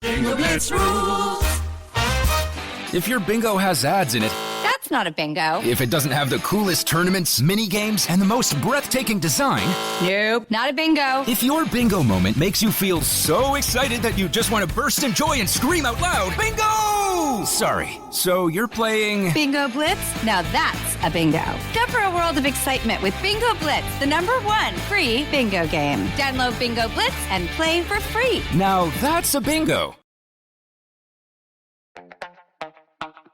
Bingo Blitz rules. If your bingo has ads in it, That's not a bingo. if it doesn't have the coolest tournaments, mini games, and the most breathtaking design, Nope, not a bingo. if your bingo moment makes you feel so excited that you just want to burst in joy and scream out loud, bingo! Sorry, so you're playing... Bingo Blitz? Now that's a bingo. Go for a world of excitement with Bingo Blitz, the #1 free bingo game. Download Bingo Blitz and play for free. Now that's a bingo.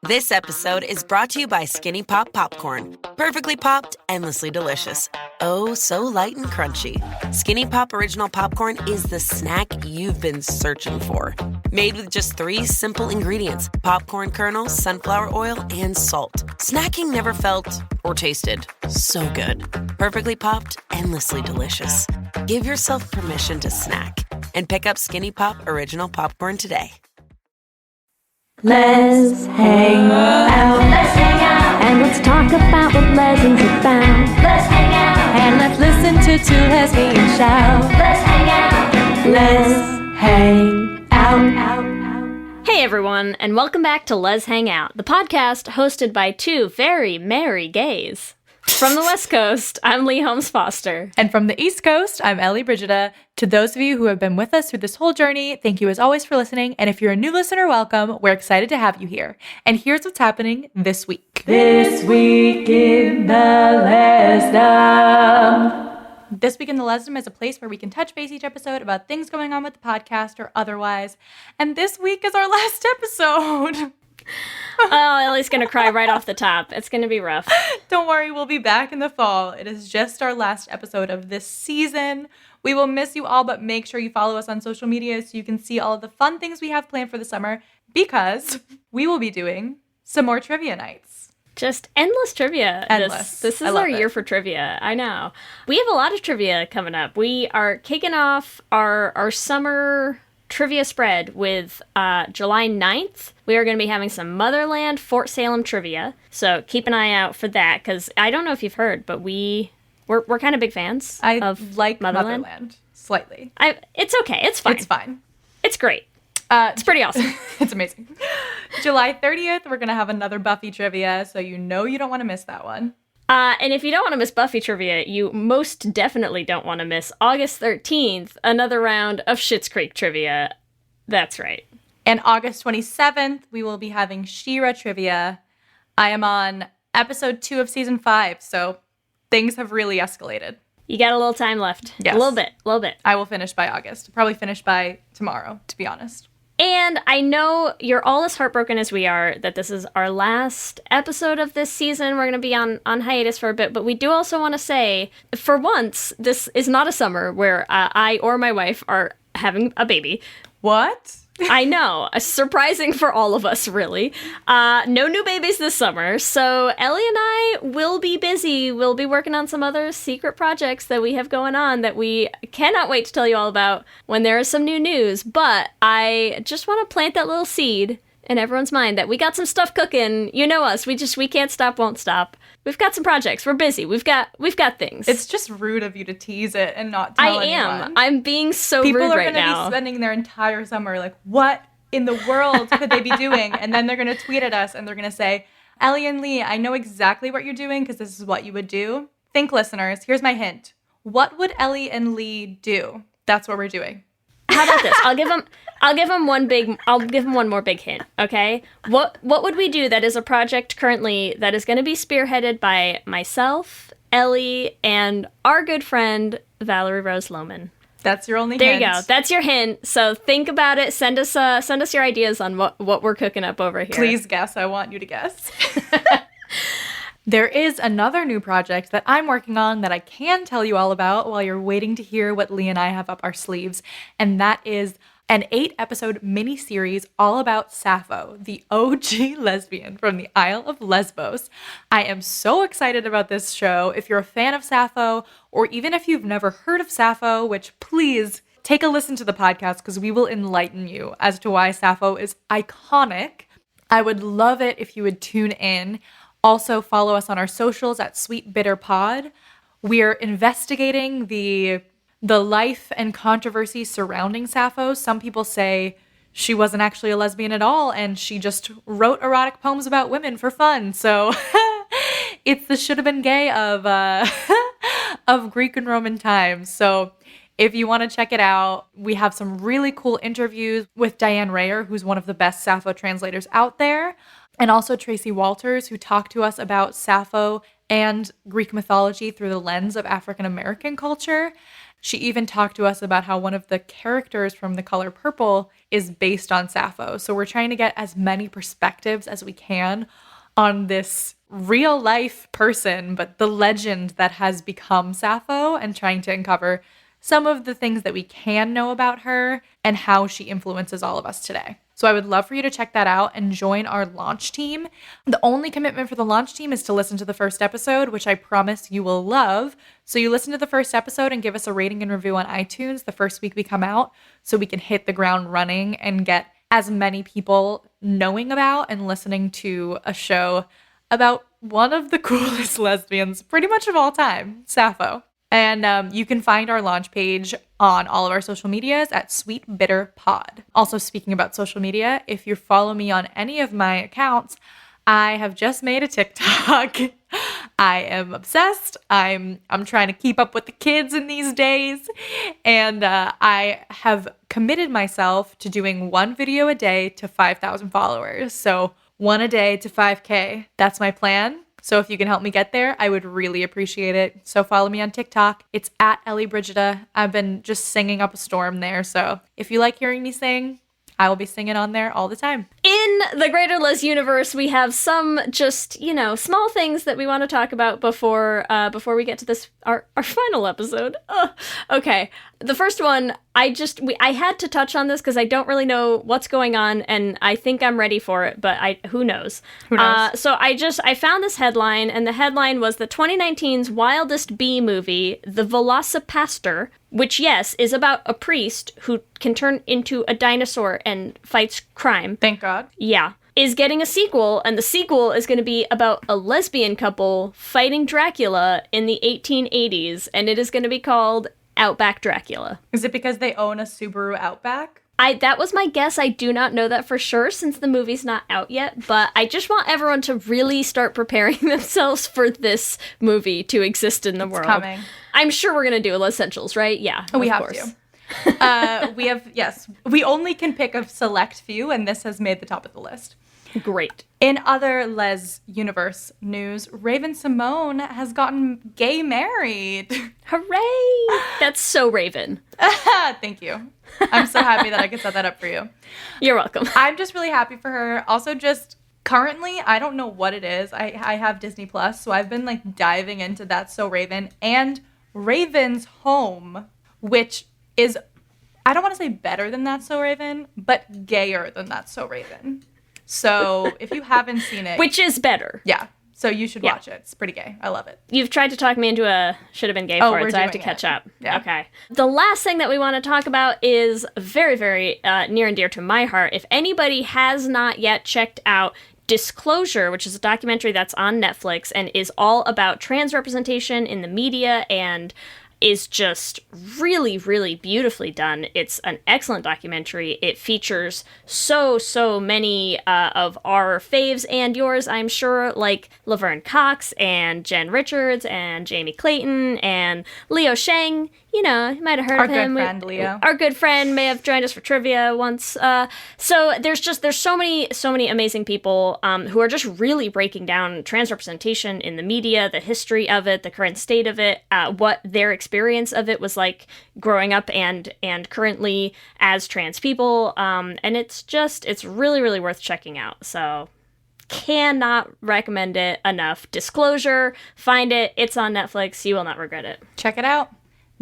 This episode is brought to you by Skinny Pop Popcorn. Perfectly popped, endlessly delicious. Oh, so light and crunchy. Skinny Pop Original Popcorn is the snack you've been searching for. Made with just 3 simple ingredients: popcorn kernels, sunflower oil, and salt. Snacking never felt or tasted so good. Perfectly popped, endlessly delicious. Give yourself permission to snack and pick up Skinny Pop Original Popcorn today. Let's hang out. Let's hang out. And let's talk about what lessons are found. Let's hang out. And let's listen to two lesbians shout. Let's hang out. Let's hang out. Hey everyone, and welcome back to Let's Hang Out, the podcast hosted by two very merry gays. From the West Coast, I'm Lee Holmes Foster. And from the East Coast, I'm Ellie Brigida. To those of you who have been with us through this whole journey, thank you as always for listening. And if you're a new listener, welcome. We're excited to have you here. And here's what's happening this week. This week in the Lesdom. This Week in the Lesdom is a place where we can touch base each episode about things going on with the podcast or otherwise. And this week is our last episode. Oh, Ellie's gonna cry right off the top. It's gonna be rough. Don't worry, we'll be back in the fall. It is just our last episode of this season. We will miss you all, but make sure you follow us on social media so you can see all of the fun things we have planned for the summer, because we will be doing some more trivia nights. Just endless trivia. Endless. This is our year for trivia. I know. We have a lot of trivia coming up. We are kicking off our summer trivia spread with July 9th. We are going to be having some Motherland Fort Salem trivia. So keep an eye out for that, because I don't know if you've heard, but we're kind of big fans of like Motherland. Slightly. It's okay. It's fine. It's fine. It's great. It's pretty awesome. It's amazing. July 30th, we're going to have another Buffy trivia, so you know you don't want to miss that one. And if you don't want to miss Buffy trivia, you most definitely don't want to miss August 13th, another round of Schitt's Creek trivia. That's right. And August 27th, we will be having She-Ra trivia. I am on episode 2 of season 5, so things have really escalated. You got a little time left. Yes. A little bit. I will finish by August. Probably finish by tomorrow, to be honest. And I know you're all as heartbroken as we are that this is our last episode of this season. We're going to be on hiatus for a bit, but we do also want to say, for once, this is not a summer where I or my wife are having a baby. What? I know. Surprising for all of us, really. No new babies this summer, so Ellie and I will be busy. We'll be working on some other secret projects that we have going on that we cannot wait to tell you all about when there is some new news. But I just want to plant that little seed in everyone's mind that we got some stuff cooking. You know us. We can't stop, won't stop. We've got some projects. We're busy. We've got things. It's just rude of you to tease it and not tell anyone. I'm being so People rude are right going to now. be spending their entire summer like, what in the world could they be doing? And then they're going to tweet at us and they're going to say, Ellie and Lee, I know exactly what you're doing because this is what you would do. Think, listeners, here's my hint. What would Ellie and Lee do? That's what we're doing. How about this? I'll give him one more big hint, okay? What would we do that is a project currently that is going to be spearheaded by myself, Ellie, and our good friend Valerie Rose Lohman. That's your only There hint. you go. That's your hint. So think about it. Send us your ideas on what we're cooking up over here. Please guess. I want you to guess. There is another new project that I'm working on that I can tell you all about while you're waiting to hear what Lee and I have up our sleeves, and that is an 8-episode mini-series all about Sappho, the OG lesbian from the Isle of Lesbos. I am so excited about this show. If you're a fan of Sappho, or even if you've never heard of Sappho, which please take a listen to the podcast because we will enlighten you as to why Sappho is iconic. I would love it if you would tune in. Also, follow us on our socials at Sweet Bitter Pod. We're investigating the life and controversy surrounding Sappho. Some people say she wasn't actually a lesbian at all, and she just wrote erotic poems about women for fun. So it's the should have been gay of of Greek and Roman times. So if you want to check it out, we have some really cool interviews with Diane Rayer, who's one of the best Sappho translators out there, and also Tracy Walters, who talked to us about Sappho and Greek mythology through the lens of African American culture. She even talked to us about how one of the characters from The Color Purple is based on Sappho. So we're trying to get as many perspectives as we can on this real life person, but the legend that has become Sappho, and trying to uncover some of the things that we can know about her and how she influences all of us today. So I would love for you to check that out and join our launch team. The only commitment for the launch team is to listen to the first episode, which I promise you will love. So you listen to the first episode and give us a rating and review on iTunes the first week we come out, so we can hit the ground running and get as many people knowing about and listening to a show about one of the coolest lesbians pretty much of all time, Sappho. And you can find our launch page on all of our social medias at Sweet Bitter Pod. Also, speaking about social media, if you follow me on any of my accounts, I have just made a TikTok. I am obsessed. I'm trying to keep up with the kids in these days. And I have committed myself to doing one video a day to 5,000 followers. So one a day to 5K. That's my plan. So if you can help me get there, I would really appreciate it. So follow me on TikTok. It's at Ellie Brigida. I've been just singing up a storm there. So if you like hearing me sing, I will be singing on there all the time. In the Greater Les universe, we have some just, small things that we want to talk about before we get to this, our final episode. Okay. The first one, I had to touch on this because I don't really know what's going on, and I think I'm ready for it, but who knows? Who knows? So I found this headline, and the headline was the 2019's Wildest Bee movie, The Velocipaster, which, yes, is about a priest who can turn into a dinosaur and fights crime. Thank God. Yeah. Is getting a sequel, and the sequel is going to be about a lesbian couple fighting Dracula in the 1880s, and it is going to be called Outback Dracula. Is it because they own a Subaru Outback? That was my guess. I do not know that for sure since the movie's not out yet, but I just want everyone to really start preparing themselves for this movie to exist in the world. Coming. I'm sure we're going to do essentials, right? Yeah, we of have course. to. Yes. We only can pick a select few, and this has made the top of the list. Great. In other Les Universe news, Raven Simone has gotten gay married. Hooray! That's so Raven. Thank you. I'm so happy that I could set that up for you. You're welcome. I'm just really happy for her. Also, just currently, I don't know what it is. I have Disney Plus, so I've been diving into That's So Raven and Raven's Home, which is, I don't want to say better than That's So Raven, but gayer than That's So Raven. So if you haven't seen it, Which is better. yeah, so you should watch it. It's pretty gay. I love it. You've tried to talk me into a should have been gay for it, so I have to catch up. Yeah. Okay. The last thing that we want to talk about is very, very near and dear to my heart. If anybody has not yet checked out Disclosure, which is a documentary that's on Netflix and is all about trans representation in the media and is just really, really beautifully done. It's an excellent documentary. It features so many of our faves and yours, I'm sure, like Laverne Cox and Jen Richards and Jamie Clayton and Leo Sheng. You might have heard of him. Our good friend, Leo. Our good friend may have joined us for trivia once. So there's so many amazing people who are just really breaking down trans representation in the media, the history of it, the current state of it, what their experience of it was like growing up and currently as trans people. And it's really, really worth checking out. So cannot recommend it enough. Disclosure, find it. It's on Netflix. You will not regret it. Check it out.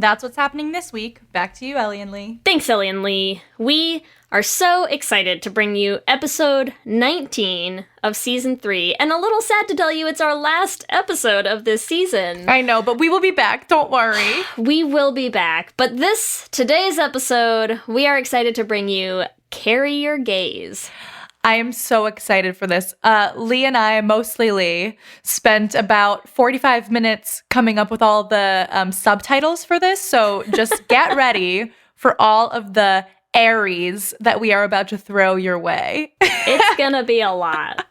That's what's happening this week. Back to you, Ellie and Lee. Thanks, Ellie and Lee. We are so excited to bring you episode 19 of season 3, and a little sad to tell you it's our last episode of this season. I know, but we will be back. Don't worry. We will be back. But today's episode, we are excited to bring you Carry Your Gaze. I am so excited for this. Lee and I, mostly Lee, spent about 45 minutes coming up with all the subtitles for this. So just get ready for all of the Aries that we are about to throw your way. It's gonna be a lot.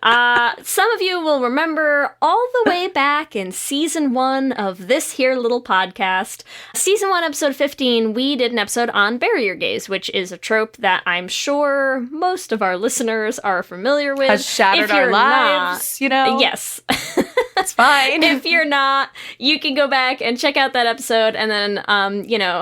Some of you will remember all the way back in season 1 of this here little podcast. Season 1, episode 15, we did an episode on bury your gays, which is a trope that I'm sure most of our listeners are familiar with. Has shattered If you're our lives, you know? Yes. It's fine. If you're not, you can go back and check out that episode and then,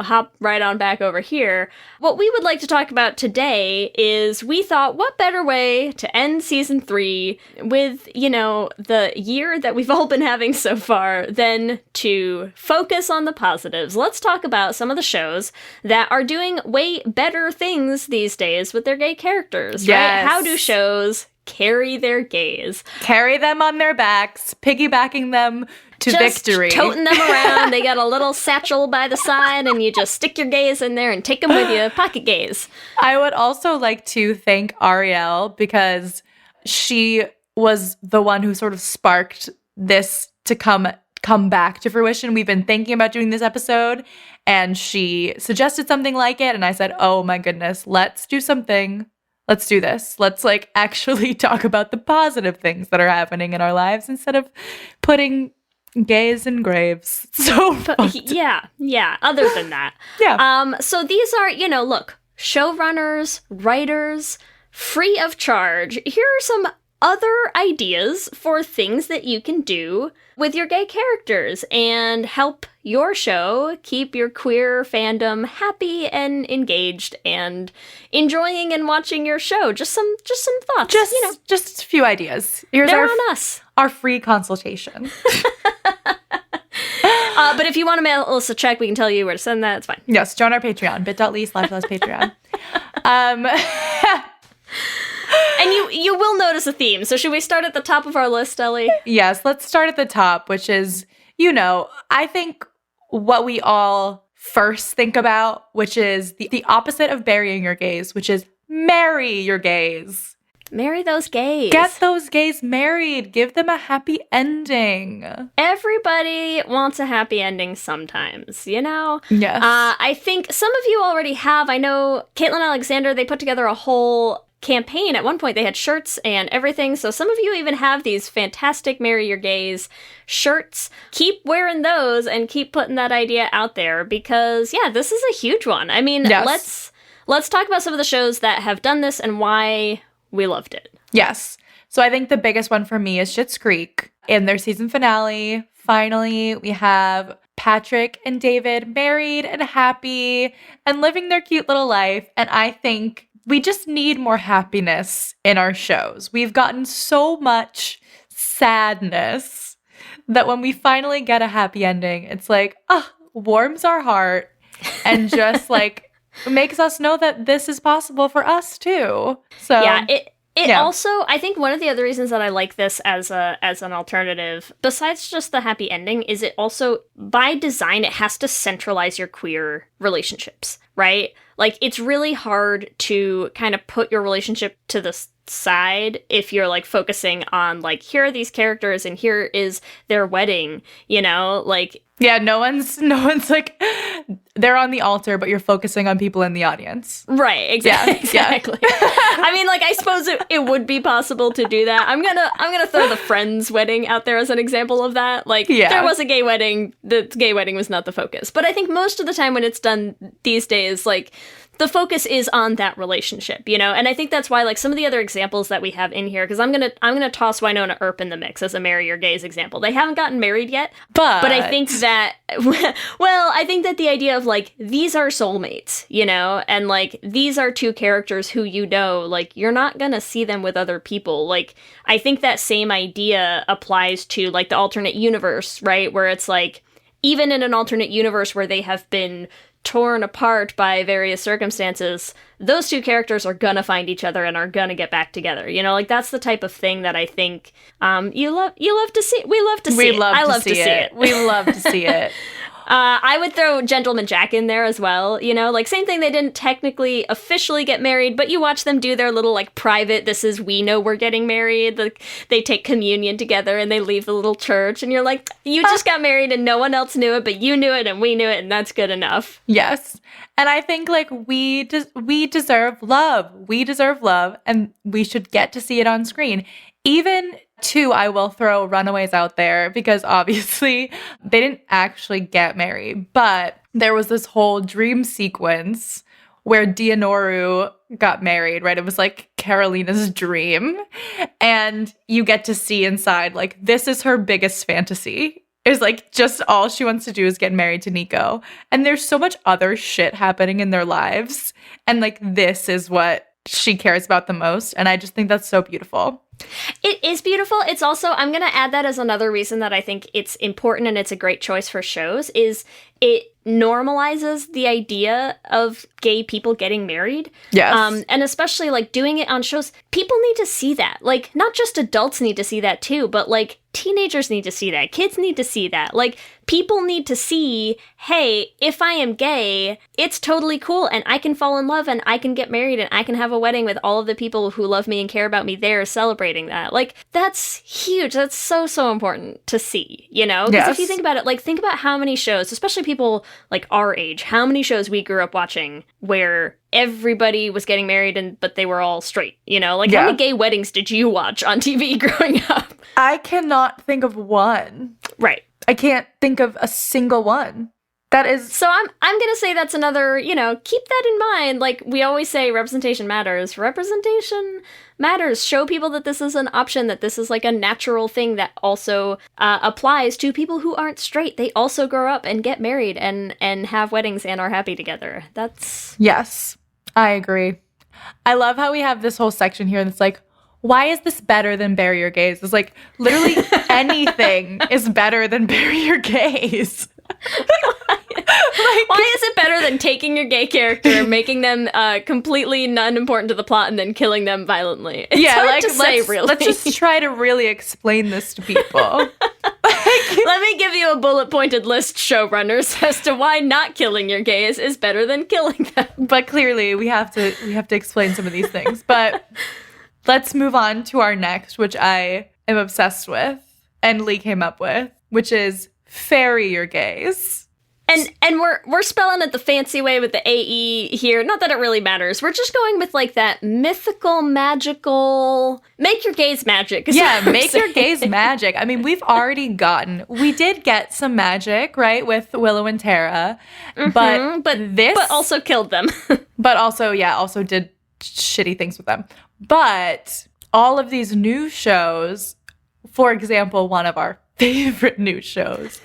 hop right on back over here. What we would like to talk about today is we thought, what better way to end season 3 with, the year that we've all been having so far than to focus on the positives. Let's talk about some of the shows that are doing way better things these days with their gay characters, Yes. right? How do shows carry their gays? Carry them on their backs, piggybacking them to Just victory. toting them around. They got a little satchel by the side, and you just stick your gays in there and take them with you. Pocket gays. I would also like to thank Ariel because she was the one who sort of sparked this to come back to fruition. We've been thinking about doing this episode, and she suggested something like it, and I said, oh my goodness, let's do something. Let's do this. Let's actually talk about the positive things that are happening in our lives instead of putting gays in graves. So Yeah. Other than that. Yeah. So these are, look, showrunners, writers, free of charge. Here are some other ideas for things that you can do with your gay characters and help your show keep your queer fandom happy and engaged and enjoying and watching your show. Just some thoughts. Just a few ideas. Here's They're on us. our free consultation. But if you want to mail us a check, we can tell you where to send that. It's fine. Yes, join our Patreon, bit.ly/Patreon. And you will notice a theme. So should we start at the top of our list, Ellie? Yes, let's start at the top, which is, I think what we all first think about, which is the opposite of burying your gays, which is marry your gays. Marry those gays. Get those gays married. Give them a happy ending. Everybody wants a happy ending sometimes, Yes. I think some of you already have. I know Caitlin Alexander, they put together a whole campaign. At one point, they had shirts and everything. So some of you even have these fantastic Marry Your Gays shirts. Keep wearing those and keep putting that idea out there because, this is a huge one. I mean, Yes. let's talk about some of the shows that have done this and why we loved it. Yes. So I think the biggest one for me is Schitt's Creek. In their season finale, finally, we have Patrick and David married and happy and living their cute little life. And I think we just need more happiness in our shows. We've gotten so much sadness that when we finally get a happy ending, it's warms our heart and just makes us know that this is possible for us too. So It also, I think one of the other reasons that I like this as an alternative, besides just the happy ending, is it also, by design, it has to centralize your queer relationships, right? It's really hard to kind of put your relationship to the side if you're focusing on here are these characters and here is their wedding, Yeah, no one's they're on the altar, but you're focusing on people in the audience. Right, exactly. I mean, I suppose it would be possible to do that. I'm gonna throw the Friends wedding out there as an example of that. There was a gay wedding, the gay wedding was not the focus. But I think most of the time when it's done these days, the focus is on that relationship, and I think that's why some of the other examples that we have in here, because I'm gonna toss Wynonna Earp in the mix as a Marry Your Gays example. They haven't gotten married yet, but I think that I think that the idea of these are soulmates, and these are two characters who you're not gonna see them with other people. I think that same idea applies to the alternate universe, right? Where it's even in an alternate universe where they have been torn apart by various circumstances, those two characters are gonna find each other and are gonna get back together. That's the type of thing that I think you love to see. We love to see it. I love to see it. We love to see it. I would throw Gentleman Jack in there as well, you know, like same thing, they didn't technically officially get married, but you watch them do their little like private, this is we know we're getting married, they take communion together and they leave the little church and you're like, you just got married and no one else knew it, but you knew it and we knew it and that's good enough. Yes. And I think like we deserve love. We deserve love and we should get to see it on screen. Even too, I will throw Runaways out there because obviously they didn't actually get married, but there was this whole dream sequence where Dianoru got married, right? It was like Carolina's dream. And you get to see inside, like, this is her biggest fantasy. Is like just all she wants to do is get married to Nico. And there's so much other shit happening in their lives. And like, this is what she cares about the most. And I just think that's so beautiful. It is beautiful. It's also, I'm going to add that as another reason that I think it's important and it's a great choice for shows, is it normalizes the idea of gay people getting married. Yes. And especially like doing it on shows, people need to see that. Like, not just adults need to see that too, but like teenagers need to see that. Kids need to see that. Like, people need to see, hey, if I am gay, it's totally cool and I can fall in love and I can get married and I can have a wedding with all of the people who love me and care about me there celebrating that. Like, that's huge. That's so, so important to see, you know? Because if you think about it, like, think about how many shows, especially people like our age, how many shows we grew up watching where everybody was getting married but they were all straight, you know? Like, how many gay weddings did you watch on TV growing up? I cannot think of one. Right. I can't think of a single one. That is... So I'm going to say that's another, you know, keep that in mind. Like, we always say representation matters. Representation matters. Show people that this is an option, that this is like a natural thing that also applies to people who aren't straight. They also grow up and get married and have weddings and are happy together. That's... Yes, I agree. I love how we have this whole section here that's like, why is this better than Bury Your Gays? It's like, literally anything is better than Bury Your Gays. Why is it better than taking your gay character, making them completely non-important to the plot, and then killing them violently? It's hard like, to say, really. Let's just try to really explain this to people. Let me give you a bullet-pointed list, showrunners, as to why not killing your gays is better than killing them. But clearly, we have to explain some of these things. But let's move on to our next, which I am obsessed with, and Lee came up with, which is Ferry Your Gays. And we're spelling it the fancy way with the AE here. Not that it really matters. We're just going with like that mythical, magical, make your gays magic. Yeah, make your gays magic. I mean, we did get some magic, right, with Willow and Tara, but also killed them. But also did shitty things with them. But all of these new shows, for example, one of our favorite new shows,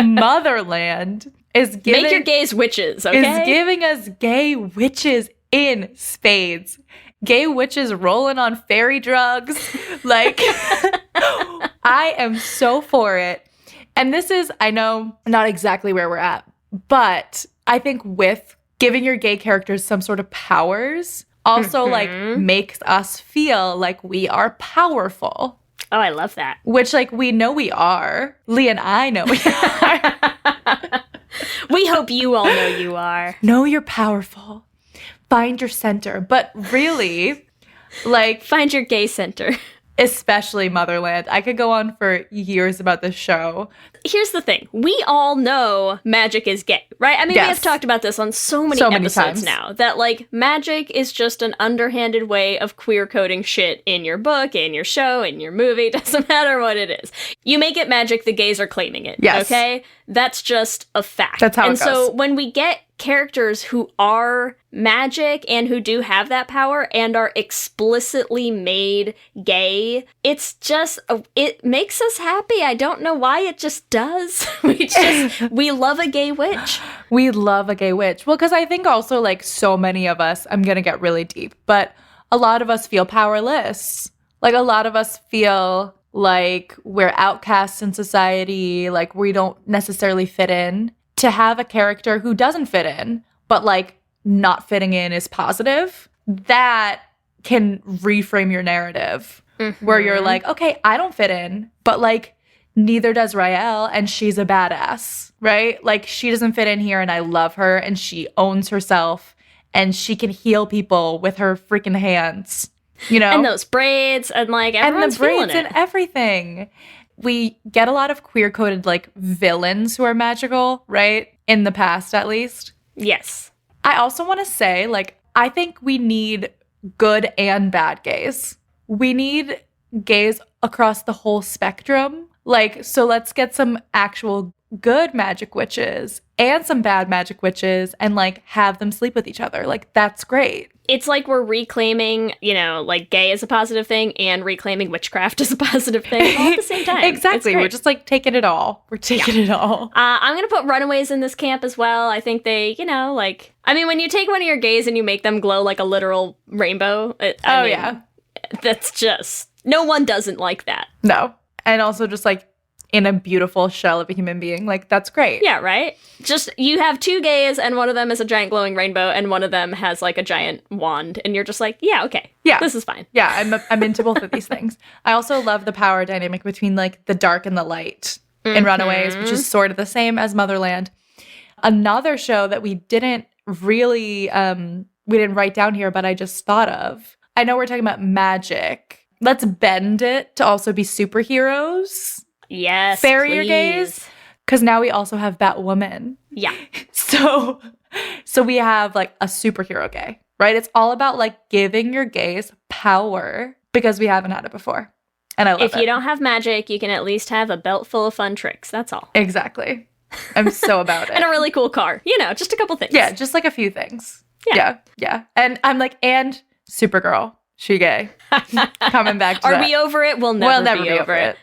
Motherland, is giving... Make your gays witches, okay? Is giving us gay witches in spades. Gay witches rolling on fairy drugs. Like, I am so for it. And this is, I know, not exactly where we're at, but I think with giving your gay characters some sort of powers also, like, makes us feel like we are powerful. Oh, I love that. Which, like, we know we are. Lee and I know we are. We hope you all know you are. Know you're powerful. Find your center. But really, like... Find your gay center. Especially Motherland. I could go on for years about this show. Here's the thing. We all know magic is gay, right? I mean, yes. We have talked about this on so many episodes times now, that, like, magic is just an underhanded way of queer coding shit in your book, in your show, in your movie. Doesn't matter what it is. You make it magic, the gays are claiming it. Yes. Okay? That's just a fact. That's how it goes. And so when we get characters who are magic and who do have that power and are explicitly made gay, it's just, it makes us happy. I don't know why, it just does. We love a gay witch. We love a gay witch. Well, because I think also, like, so many of us, I'm going to get really deep, but a lot of us feel powerless. Like, a lot of us feel like we're outcasts in society, like we don't necessarily fit in. To have a character who doesn't fit in, but, like, not fitting in is positive, that can reframe your narrative. Where you're like, okay, I don't fit in, but, like, neither does Raelle, and she's a badass, right? Like, she doesn't fit in here, and I love her, and she owns herself, and she can heal people with her freaking hands, you know? And those braids, and like everyone's and the braids feeling it. and everything. We get a lot of queer-coded like villains who are magical, right? In the past, at least. Yes. I also want to say, like, I think we need good and bad gays. We need gays across the whole spectrum. Like, so let's get some actual good magic witches and some bad magic witches and like have them sleep with each other. Like, that's great. It's like we're reclaiming, you know, like gay as a positive thing and reclaiming witchcraft as a positive thing all at the same time. Exactly. We're just like taking it all. We're taking it all. I'm going to put Runaways in this camp as well. I think they, you know, like, I mean, when you take one of your gays and you make them glow like a literal rainbow. I mean, yeah. That's just, no one doesn't like that. No. And also just like in a beautiful shell of a human being. Like, that's great. Yeah, right? Just, you have two gays and one of them is a giant glowing rainbow and one of them has like a giant wand and you're just like, yeah, okay. Yeah. This is fine. Yeah, I'm into both of these things. I also love the power dynamic between like the dark and the light in Runaways, which is sort of the same as Motherland. Another show that we didn't really, we didn't write down here, but I just thought of. I know we're talking about magic. Let's bend it to also be superheroes. Yes, Farrier please. gays. Because now we also have Batwoman. Yeah. So we have like a superhero gay, right? It's all about like giving your gays power because we haven't had it before. And I love it. If you don't have magic, you can at least have a belt full of fun tricks. That's all. Exactly. I'm so about it. And a really cool car. You know, just a couple things. Yeah, just like a few things. Yeah. Yeah. And I'm like, and Supergirl. She gay. Coming back to Are that. we over it? We'll never be over it.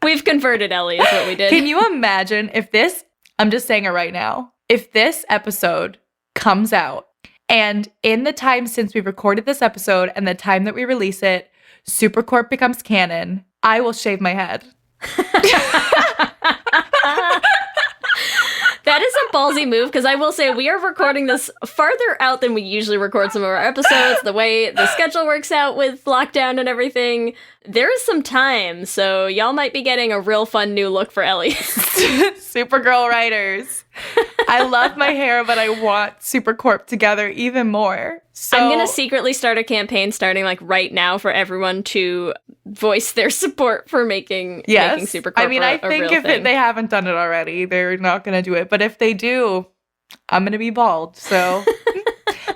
We've converted Ellie is what we did. Can you imagine if this, I'm just saying it right now, if this episode comes out and in the time since we recorded this episode and the time that we release it, Supercorp becomes canon, I will shave my head. That is a ballsy move because I will say we are recording this farther out than we usually record some of our episodes. The way the schedule works out with lockdown and everything, there is some time, so y'all might be getting a real fun new look for Ellie. Supergirl writers. I love my hair, but I want Supercorp together even more. So I'm going to secretly start a campaign starting like right now for everyone to voice their support for making Supercorp I mean, I think real if thing. they haven't done it already, they're not going to do it. But if they do, I'm going to be bald. So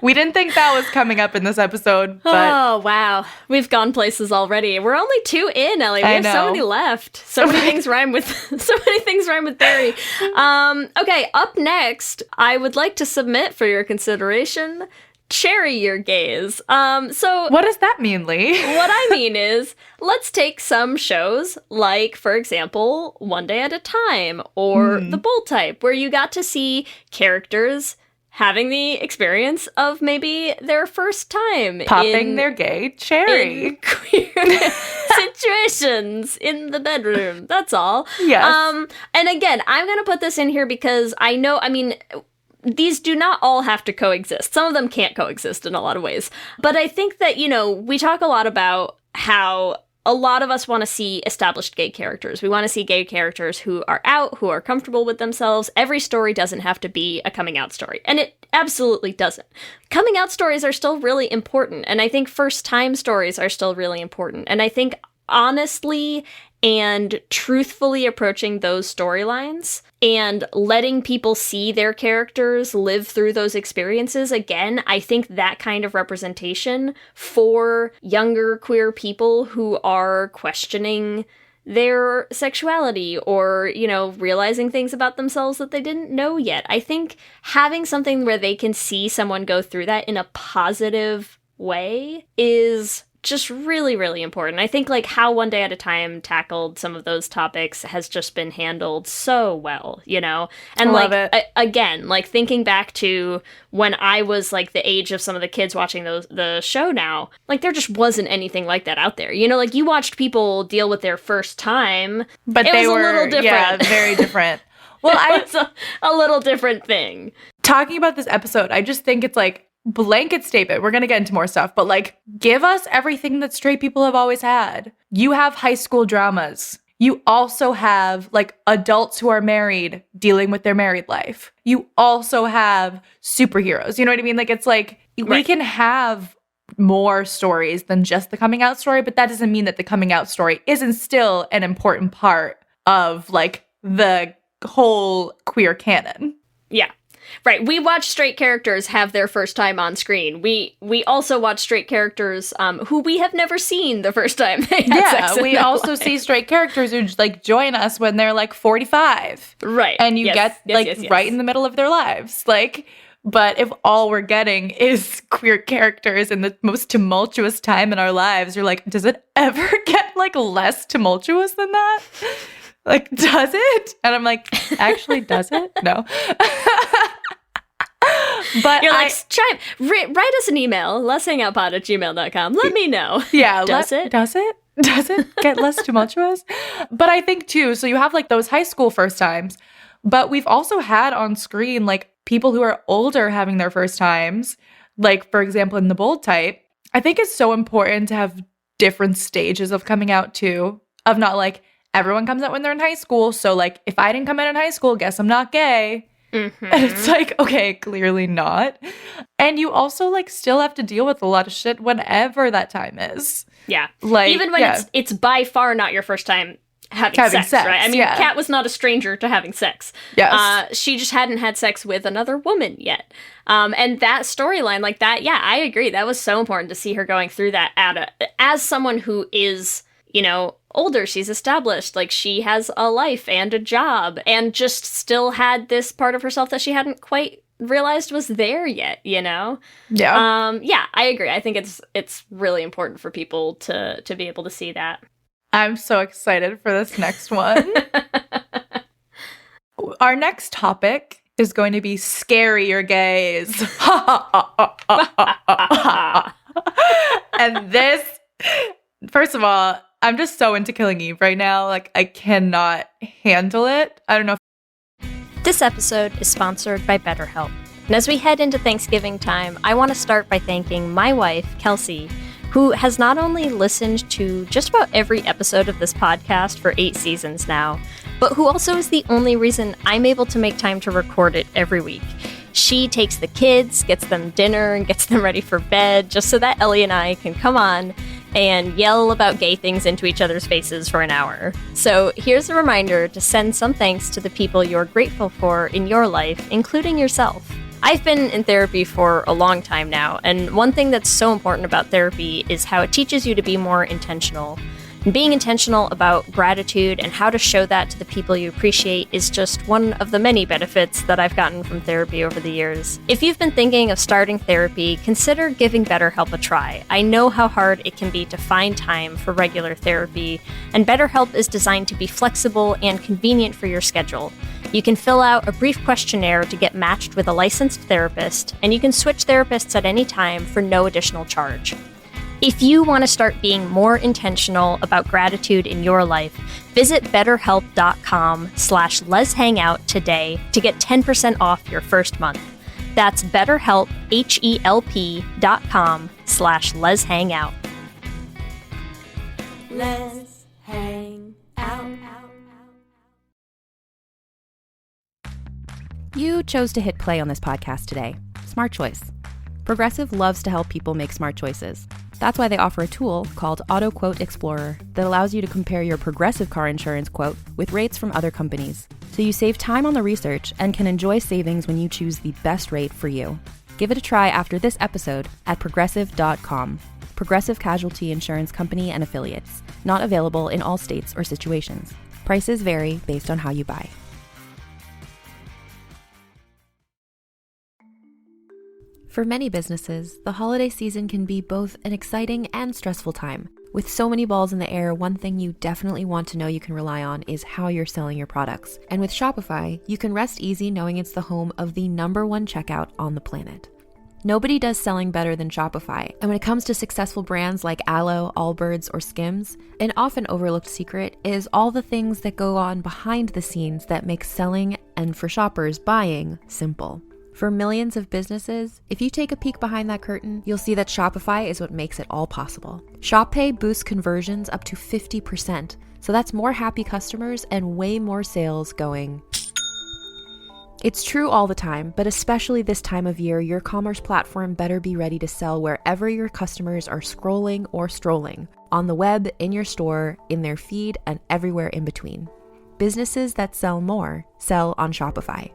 we didn't think that was coming up in this episode. But oh, wow. We've gone places already. We're only 2 in, Ellie. We I have so know. many left. So many things rhyme with Barry. Okay, up next, I would like to submit for your consideration Cherry Your Gaze. So what does that mean, Lee? what I mean is, let's take some shows like, for example, One Day at a Time or The Bold Type, where you got to see characters having the experience of maybe their first time Popping their gay cherry. in queer situations in the bedroom. That's all. Yes. And again, I'm going to put this in here because I know, I mean, these do not all have to coexist. Some of them can't coexist in a lot of ways. But I think that, you know, we talk a lot about how a lot of us want to see established gay characters. We want to see gay characters who are out, who are comfortable with themselves. Every story doesn't have to be a coming out story. And it absolutely doesn't. Coming out stories are still really important. And I think first time stories are still really important. And I think honestly and truthfully approaching those storylines and letting people see their characters live through those experiences, again, I think that kind of representation for younger queer people who are questioning their sexuality or, you know, realizing things about themselves that they didn't know yet. I think having something where they can see someone go through that in a positive way is just really, really important. I think like how One Day at a Time tackled some of those topics has just been handled so well, you know? And Love like, it. again, like thinking back to when I was like the age of some of the kids watching the show now, like there just wasn't anything like that out there. You know, like you watched people deal with their first time, But it they was were a little different. Yeah, very different. Well, It's a little different thing. talking about this episode, I just think it's like blanket statement. We're going to get into more stuff, but like give us everything that straight people have always had. You have high school dramas. You also have like adults who are married dealing with their married life. You also have superheroes. You know what I mean? Like, it's like we can have more stories than just the coming out story, but that doesn't mean that the coming out story isn't still an important part of like the whole queer canon. Yeah. Right. We watch straight characters have their first time on screen. We also watch straight characters who we have never seen the first time they had sex in we their also life. see straight characters who like join us when they're like 45. Right. And you Yes, get yes, yes. right in the middle of their lives. Like, but if all we're getting is queer characters in the most tumultuous time in our lives, you're like, does it ever get like less tumultuous than that? Like, does it? And I'm like, actually, does it? No. But You're like, write us an email, letshangoutpod@gmail.com. Let me know. Yeah. Does it? Does it get less tumultuous? But I think too, so you have like those high school first times, but we've also had on screen like people who are older having their first times. Like, for example, in The Bold Type, I think it's so important to have different stages of coming out too, of not like everyone comes out when they're in high school. So like, if I didn't come out in high school, guess I'm not gay. Mm-hmm. And it's like, okay, clearly not. And you also like still have to deal with a lot of shit whenever that time is. Yeah. Like, even when yeah. it's by far not your first time having sex, right? I mean, yeah. Kat was not a stranger to having sex. Yes. She just hadn't had sex with another woman yet. And that storyline, like that, yeah, I agree. That was so important to see her going through that as someone who is, you know, older. She's established, like she has a life and a job and just still had this part of herself that she hadn't quite realized was there yet, you know? Yeah. Yeah, I agree. I think it's really important for people to be able to see that. I'm so excited for this next one. Our next topic is going to be scarier gays. And this, first of all, I'm just so into Killing Eve right now. Like, I cannot handle it. I don't know. This episode is sponsored by BetterHelp. And as we head into Thanksgiving time, I want to start by thanking my wife, Kelsey, who has not only listened to just about every episode of this podcast for 8 seasons now, but who also is the only reason I'm able to make time to record it every week. She takes the kids, gets them dinner, and gets them ready for bed just so that Ellie and I can come on and yell about gay things into each other's faces for an hour. So here's a reminder to send some thanks to the people you're grateful for in your life, including yourself. I've been in therapy for a long time now, and one thing that's so important about therapy is how it teaches you to be more intentional. And being intentional about gratitude and how to show that to the people you appreciate is just one of the many benefits that I've gotten from therapy over the years. If you've been thinking of starting therapy, consider giving BetterHelp a try. I know how hard it can be to find time for regular therapy, and BetterHelp is designed to be flexible and convenient for your schedule. You can fill out a brief questionnaire to get matched with a licensed therapist, and you can switch therapists at any time for no additional charge. If you want to start being more intentional about gratitude in your life, visit betterhelp.com/letshangout today to get 10% off your first month. That's BetterHelp, HELP.com/letshangout. Let's hang out. You chose to hit play on this podcast today. Smart choice. Progressive loves to help people make smart choices. That's why they offer a tool called Auto Quote Explorer that allows you to compare your Progressive car insurance quote with rates from other companies. So you save time on the research and can enjoy savings when you choose the best rate for you. Give it a try after this episode at Progressive.com. Progressive Casualty Insurance Company and Affiliates. Not available in all states or situations. Prices vary based on how you buy. For many businesses, the holiday season can be both an exciting and stressful time. With so many balls in the air, one thing you definitely want to know you can rely on is how you're selling your products. And with Shopify, you can rest easy knowing it's the home of the #1 checkout on the planet. Nobody does selling better than Shopify, and when it comes to successful brands like Aloe, Allbirds, or Skims, an often overlooked secret is all the things that go on behind the scenes that make selling, and for shoppers, buying, simple. For millions of businesses, if you take a peek behind that curtain, you'll see that Shopify is what makes it all possible. Shop Pay boosts conversions up to 50%, so that's more happy customers and way more sales going. It's true all the time, but especially this time of year, your commerce platform better be ready to sell wherever your customers are scrolling or strolling, on the web, in your store, in their feed, and everywhere in between. Businesses that sell more sell on Shopify.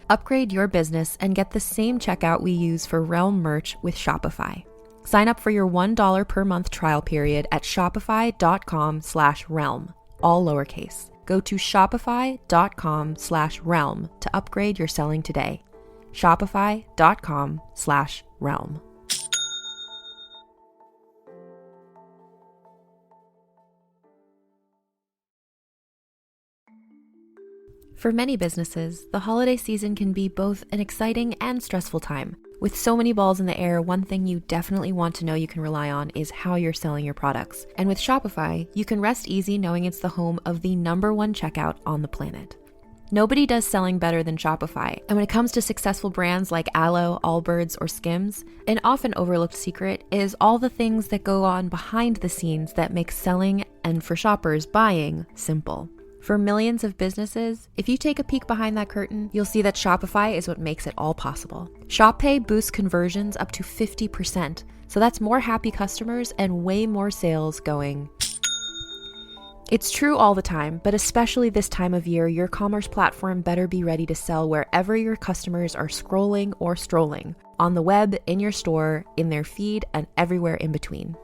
Upgrade your business and get the same checkout we use for Realm merch with Shopify. Sign up for your $1 per month trial period at shopify.com/realm, all lowercase. Go to shopify.com/realm to upgrade your selling today. Shopify.com/realm. For many businesses, the holiday season can be both an exciting and stressful time. With so many balls in the air, one thing you definitely want to know you can rely on is how you're selling your products. And with Shopify, you can rest easy knowing it's the home of the #1 checkout on the planet. Nobody does selling better than Shopify, and when it comes to successful brands like Aloe, Allbirds, or Skims, an often overlooked secret is all the things that go on behind the scenes that make selling, and for shoppers, buying, simple. For millions of businesses, if you take a peek behind that curtain, you'll see that Shopify is what makes it all possible. Shop Pay boosts conversions up to 50%, so that's more happy customers and way more sales going. It's true all the time, but especially this time of year, your commerce platform better be ready to sell wherever your customers are scrolling or strolling, on the web, in your store, in their feed, and everywhere in between.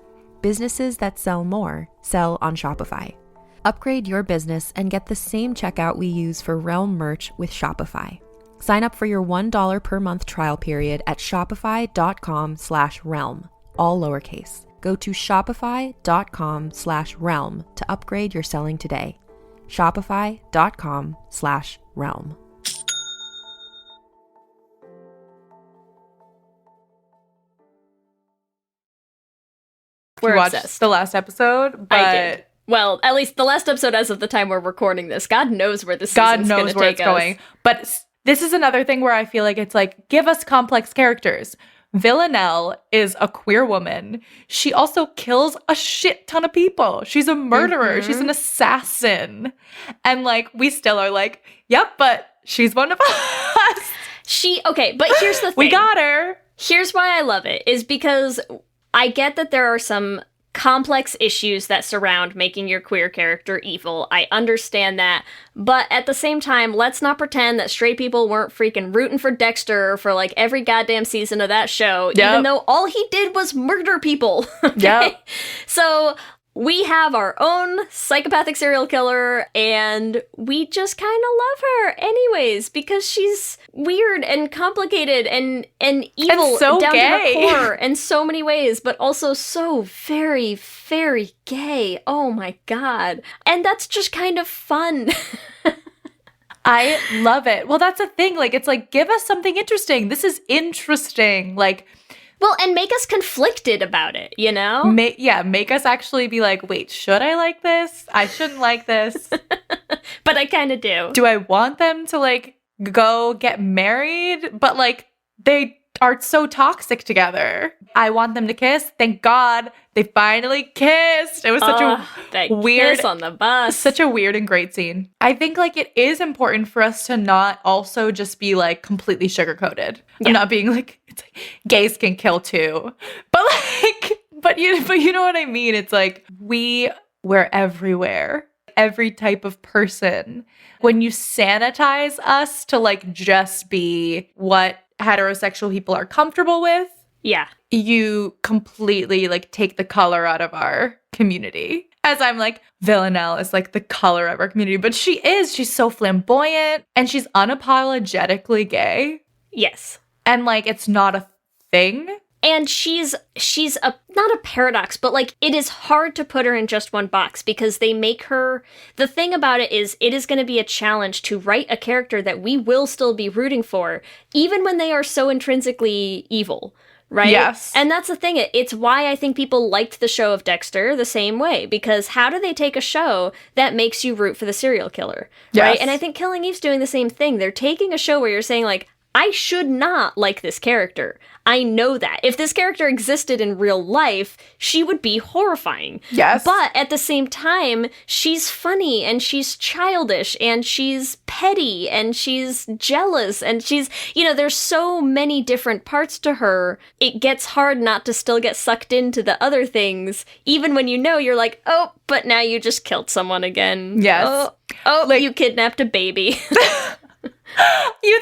Businesses that sell more sell on Shopify. Upgrade your business and get the same checkout we use for Realm merch with Shopify. Sign up for your $1 per month trial period at shopify.com/realm, all lowercase. Go to shopify.com/realm to upgrade your selling today. Shopify.com/realm. We're watched obsessed. the last episode, but I did. Well, at least the last episode as of the time we're recording this. God knows where this God season's knows gonna where take it's going. us. But this is another thing where I feel like it's like, give us complex characters. Villanelle is a queer woman. She also kills a shit ton of people. She's a murderer. She's an assassin. And like, we still are like, yep, but she's one of us. Okay, but here's the thing. We got her. Here's why I love it, is because I get that there are some complex issues that surround making your queer character evil. I understand that. But at the same time, let's not pretend that straight people weren't freaking rooting for Dexter for like every goddamn season of that show, even though all he did was murder people. Okay? Yep. So we have our own psychopathic serial killer, and we just kind of love her anyways, because she's weird and complicated and evil And so down gay. to her core in so many ways, but also so very, very gay. Oh my god. And that's just kind of fun. I love it. Well, that's the thing. Like, it's like, give us something interesting. This is interesting. Like, well, and make us conflicted about it, you know? make us actually be like, wait, should I like this? I shouldn't like this. But I kind of do. Do I want them to like go get married? But like, they are so toxic together. I want them to kiss. Thank God they finally kissed. It was such that a weird kiss on the bus. Such a weird and great scene. I think like it is important for us to not also just be like completely sugar-coated. Yeah. I'm not being like, it's like gays can kill too. But like, but you know what I mean? It's like we're everywhere. Every type of person. When you sanitize us to like just be what heterosexual people are comfortable with, yeah, you completely like take the color out of our community. As I'm like, Villanelle is like the color of our community, but she's so flamboyant and she's unapologetically gay. Yes. And like, it's not a thing. And she's a not a paradox, but like it is hard to put her in just one box because they make her, the thing about it is going to be a challenge to write a character that we will still be rooting for, even when they are so intrinsically evil, right? Yes. And that's the thing. It's why I think people liked the show of Dexter the same way, because how do they take a show that makes you root for the serial killer, right? Yes. And I think Killing Eve's doing the same thing. They're taking a show where you're saying like, I should not like this character. I know that. If this character existed in real life, she would be horrifying. Yes. But at the same time, she's funny and she's childish and she's petty and she's jealous and she's, there's so many different parts to her. It gets hard not to still get sucked into the other things, even when you're like, oh, but now you just killed someone again. Yes. Oh, you kidnapped a baby. You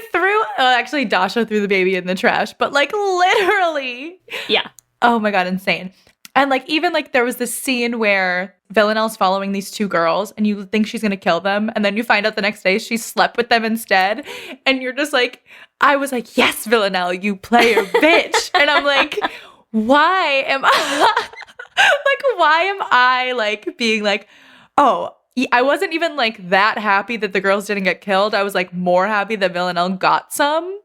actually Dasha threw the baby in the trash, but like literally. Yeah. Oh my God, insane. And like, even like there was this scene where Villanelle's following these two girls and you think she's going to kill them. And then you find out the next day she slept with them instead. And you're just like, I was like, yes, Villanelle, you player bitch. And I'm like, why am I like being like, oh, I wasn't even like that happy that the girls didn't get killed. I was like more happy that Villanelle got some.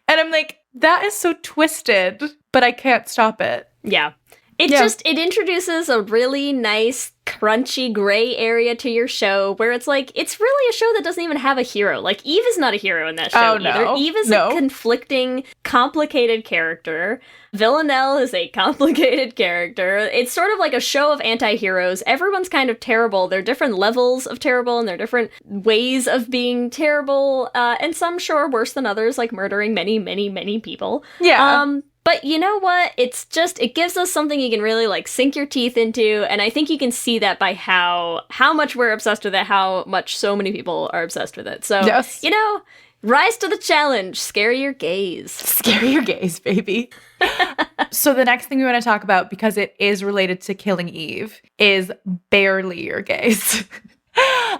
And I'm like, that is so twisted, but I can't stop it. Yeah. It introduces a really nice, crunchy gray area to your show where it's like, it's really a show that doesn't even have a hero. Like, Eve is not a hero in that show either. Eve is a conflicting, complicated character. Villanelle is a complicated character. It's sort of like a show of anti-heroes. Everyone's kind of terrible. There are different levels of terrible and there are different ways of being terrible. And some, sure, worse than others, like murdering many, many, many people. Yeah. But you know what? It gives us something you can really like sink your teeth into, and I think you can see that by how much we're obsessed with it, how much so many people are obsessed with it. So, yes. Rise to the challenge. Scary your gaze. Scary your gaze, baby. So the next thing we want to talk about, because it is related to killing Eve, is barely your gaze.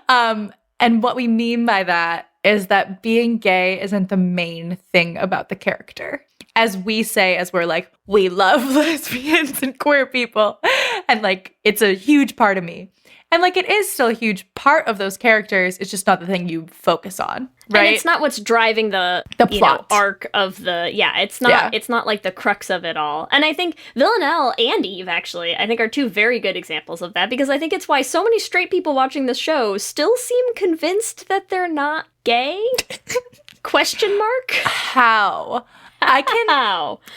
And what we mean by that is that being gay isn't the main thing about the character. As we say, as we're like, we love lesbians and queer people. And like, it's a huge part of me. And like, it is still a huge part of those characters. It's just not the thing you focus on, right? And it's not what's driving the plot arc of the, it's not like the crux of it all. And I think Villanelle and Eve, actually, I think are two very good examples of that, because I think it's why so many straight people watching the show still seem convinced that they're not gay? Question mark? How?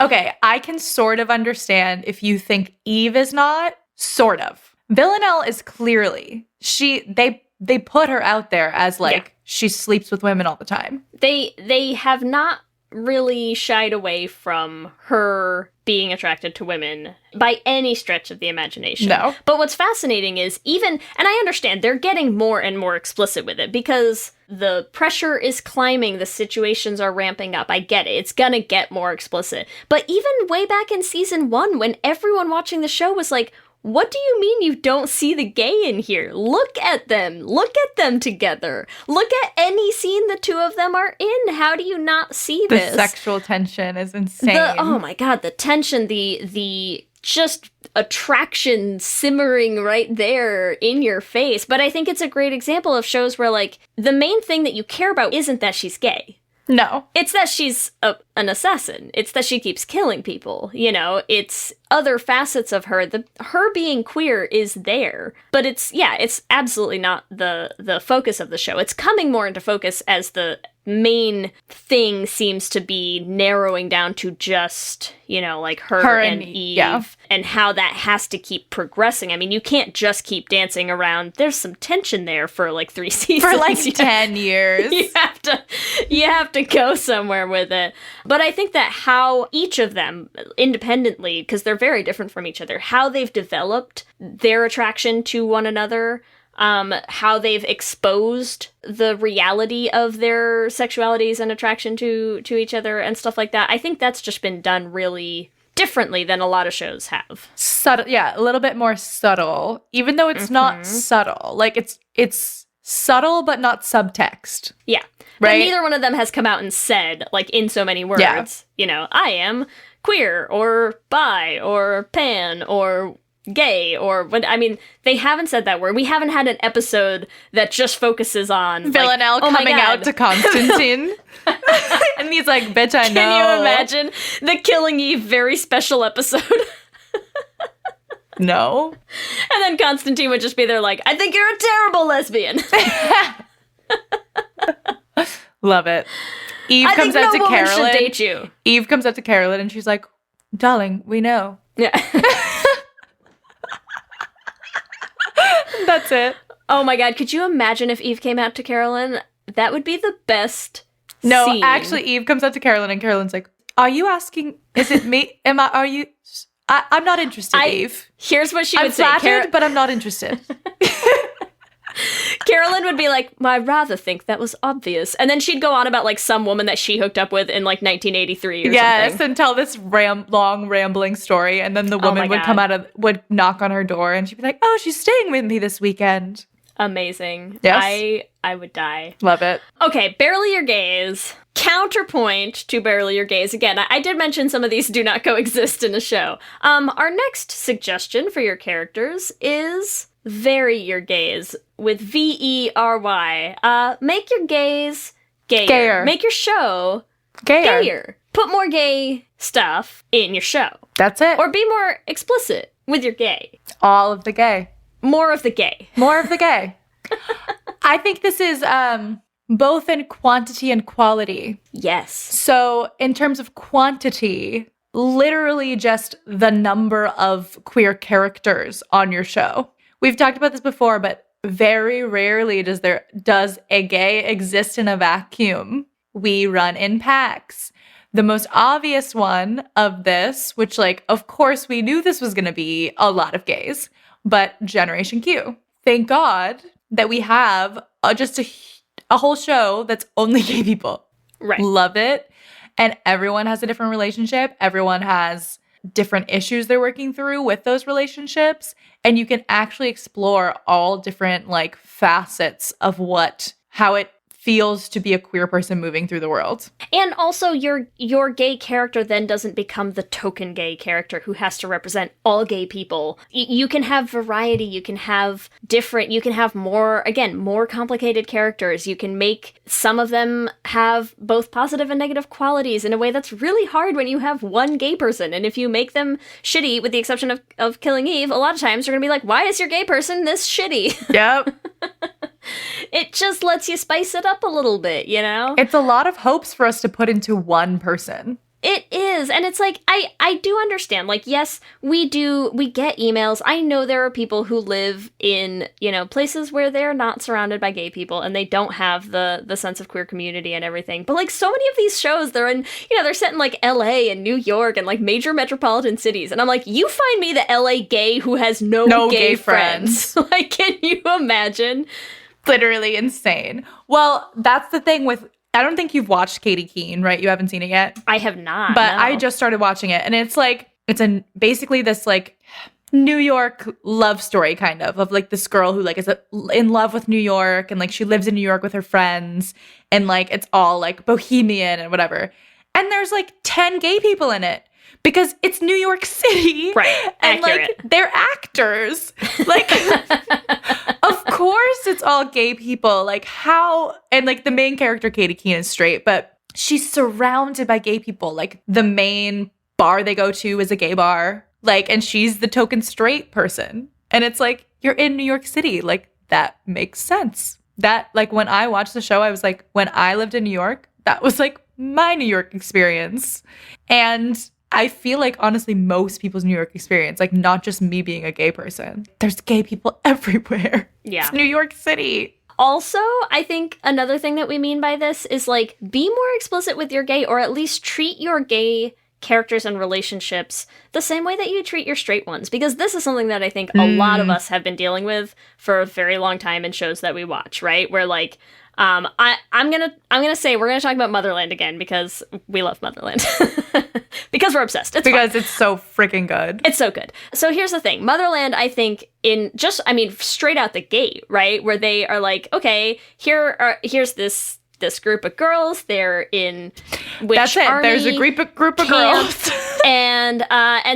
Okay, I can sort of understand if you think Eve is not, sort of. Villanelle is clearly, they put her out there as like, she sleeps with women all the time. They have not really shied away from her being attracted to women by any stretch of the imagination. No. But what's fascinating is and I understand they're getting more and more explicit with it because the pressure is climbing, the situations are ramping up. I get it. It's gonna get more explicit. But even way back in season 1, when everyone watching the show was like, what do you mean you don't see the gay in here? Look at them. Look at them together. Look at any scene the two of them are in. How do you not see this? The sexual tension is insane. Oh my God, the tension, the just attraction simmering right there in your face. But I think it's a great example of shows where like the main thing that you care about isn't that she's gay. No. It's that she's an assassin. It's that she keeps killing people. It's other facets of her. Her being queer is there. But it's absolutely not the focus of the show. It's coming more into focus as the main thing seems to be narrowing down to just, like her and Eve and how that has to keep progressing. I mean, you can't just keep dancing around. There's some tension there for like 3 seasons. For like 10 years. You have to go somewhere with it. But I think that how each of them independently, because they're very different from each other, how they've developed their attraction to one another, how they've exposed the reality of their sexualities and attraction to each other and stuff like that. I think that's just been done really differently than a lot of shows have. Subtle, a little bit more subtle, even though it's not subtle. Like it's subtle, but not subtext. Yeah. Right? But neither one of them has come out and said, like, in so many words, I am queer or bi or pan or gay or what. I mean, they haven't said that word. We haven't had an episode that just focuses on Villanelle coming out to Constantine. And he's like, bitch, I know. Can you imagine the Killing Eve very special episode? No. And then Constantine would just be there like, I think you're a terrible lesbian. Love it. Eve I comes think out no to woman Carolyn. should date you. Eve comes up to Carolyn and she's like, darling, we know. Yeah. That's it. Oh my God. Could you imagine if Eve came out to Carolyn? That would be the best No, scene. actually, Eve comes up to Carolyn and Carolyn's like, are you asking, is it me? Are you? I'm not interested, Eve. Here's what she I'm would say. flattered, but I'm not interested. Carolyn would be like, well, I'd rather think that was obvious. And then she'd go on about like some woman that she hooked up with in like 1983 or Yes, something. and tell this long rambling story, and then the woman would come out would knock on her door, and she'd be like, "Oh, she's staying with me this weekend." Amazing. Yes. I would die. Love it. Okay, Barely Your Gaze. Counterpoint to Barely Your Gaze. Again, I did mention some of these do not coexist in a show. Our next suggestion for your characters is Vary Your Gaze with VERY. Make your gaze gayer. Make your show gayer. Put more gay stuff in your show. That's it. Or be more explicit with your gay. All of the gay. More of the gay. More of the gay. I think this is both in quantity and quality. Yes. So in terms of quantity, literally just the number of queer characters on your show. We've talked about this before, but very rarely does a gay exist in a vacuum. We run in packs. The most obvious one of this, which like, of course we knew this was going to be a lot of gays, but Generation Q. Thank God that we have just a whole show that's only gay people. Right. Love it. And everyone has a different relationship. Everyone has different issues they're working through with those relationships. And you can actually explore all different like facets of how it feels to be a queer person moving through the world. And also your gay character then doesn't become the token gay character who has to represent all gay people. You can have variety, you can have more complicated characters. You can make some of them have both positive and negative qualities in a way that's really hard when you have one gay person. And if you make them shitty, with the exception of Killing Eve, a lot of times you're gonna be like, why is your gay person this shitty? Yep. It just lets you spice it up a little bit, you know? It's a lot of hopes for us to put into one person. It is. And it's like, I do understand. Like, yes, we get emails. I know there are people who live in, places where they're not surrounded by gay people and they don't have the sense of queer community and everything. But like so many of these shows, they're in, they're set in like LA and New York and like major metropolitan cities. And I'm like, you find me the LA gay who has no gay friends. Like, can you imagine? Literally insane. Well, that's the thing with, I don't think you've watched Katie Keene, right? You haven't seen it yet? I have not. But no. I just started watching it, and it's like, basically this like New York love story kind of like this girl who like is in love with New York, and like she lives in New York with her friends, and like it's all like bohemian and whatever. And there's like 10 gay people in it. Because it's New York City. Right. And accurate. like they're actors. Like of course it's all gay people. Like how, and like the main character, Katie Keene, is straight, but she's surrounded by gay people. Like the main bar they go to is a gay bar. Like, and she's the token straight person. And it's like, you're in New York City. Like that makes sense. That like when I watched the show, I was like, when I lived in New York, that was like my New York experience. And I feel like, honestly, most people's New York experience, like not just me being a gay person, there's gay people everywhere. Yeah. It's New York City. Also, I think another thing that we mean by this is like, be more explicit with your gay, or at least treat your gay characters and relationships the same way that you treat your straight ones. Because this is something that I think a lot of us have been dealing with for a very long time in shows that we watch, right? Where like, I'm gonna say we're gonna talk about Motherland again because we love Motherland. Because we're obsessed. It's so freaking good. It's so good. So here's the thing. Motherland, I think, straight out the gate, right? Where they are like, okay, here's this group of girls. They're in which That's it. army There's a group of girls. and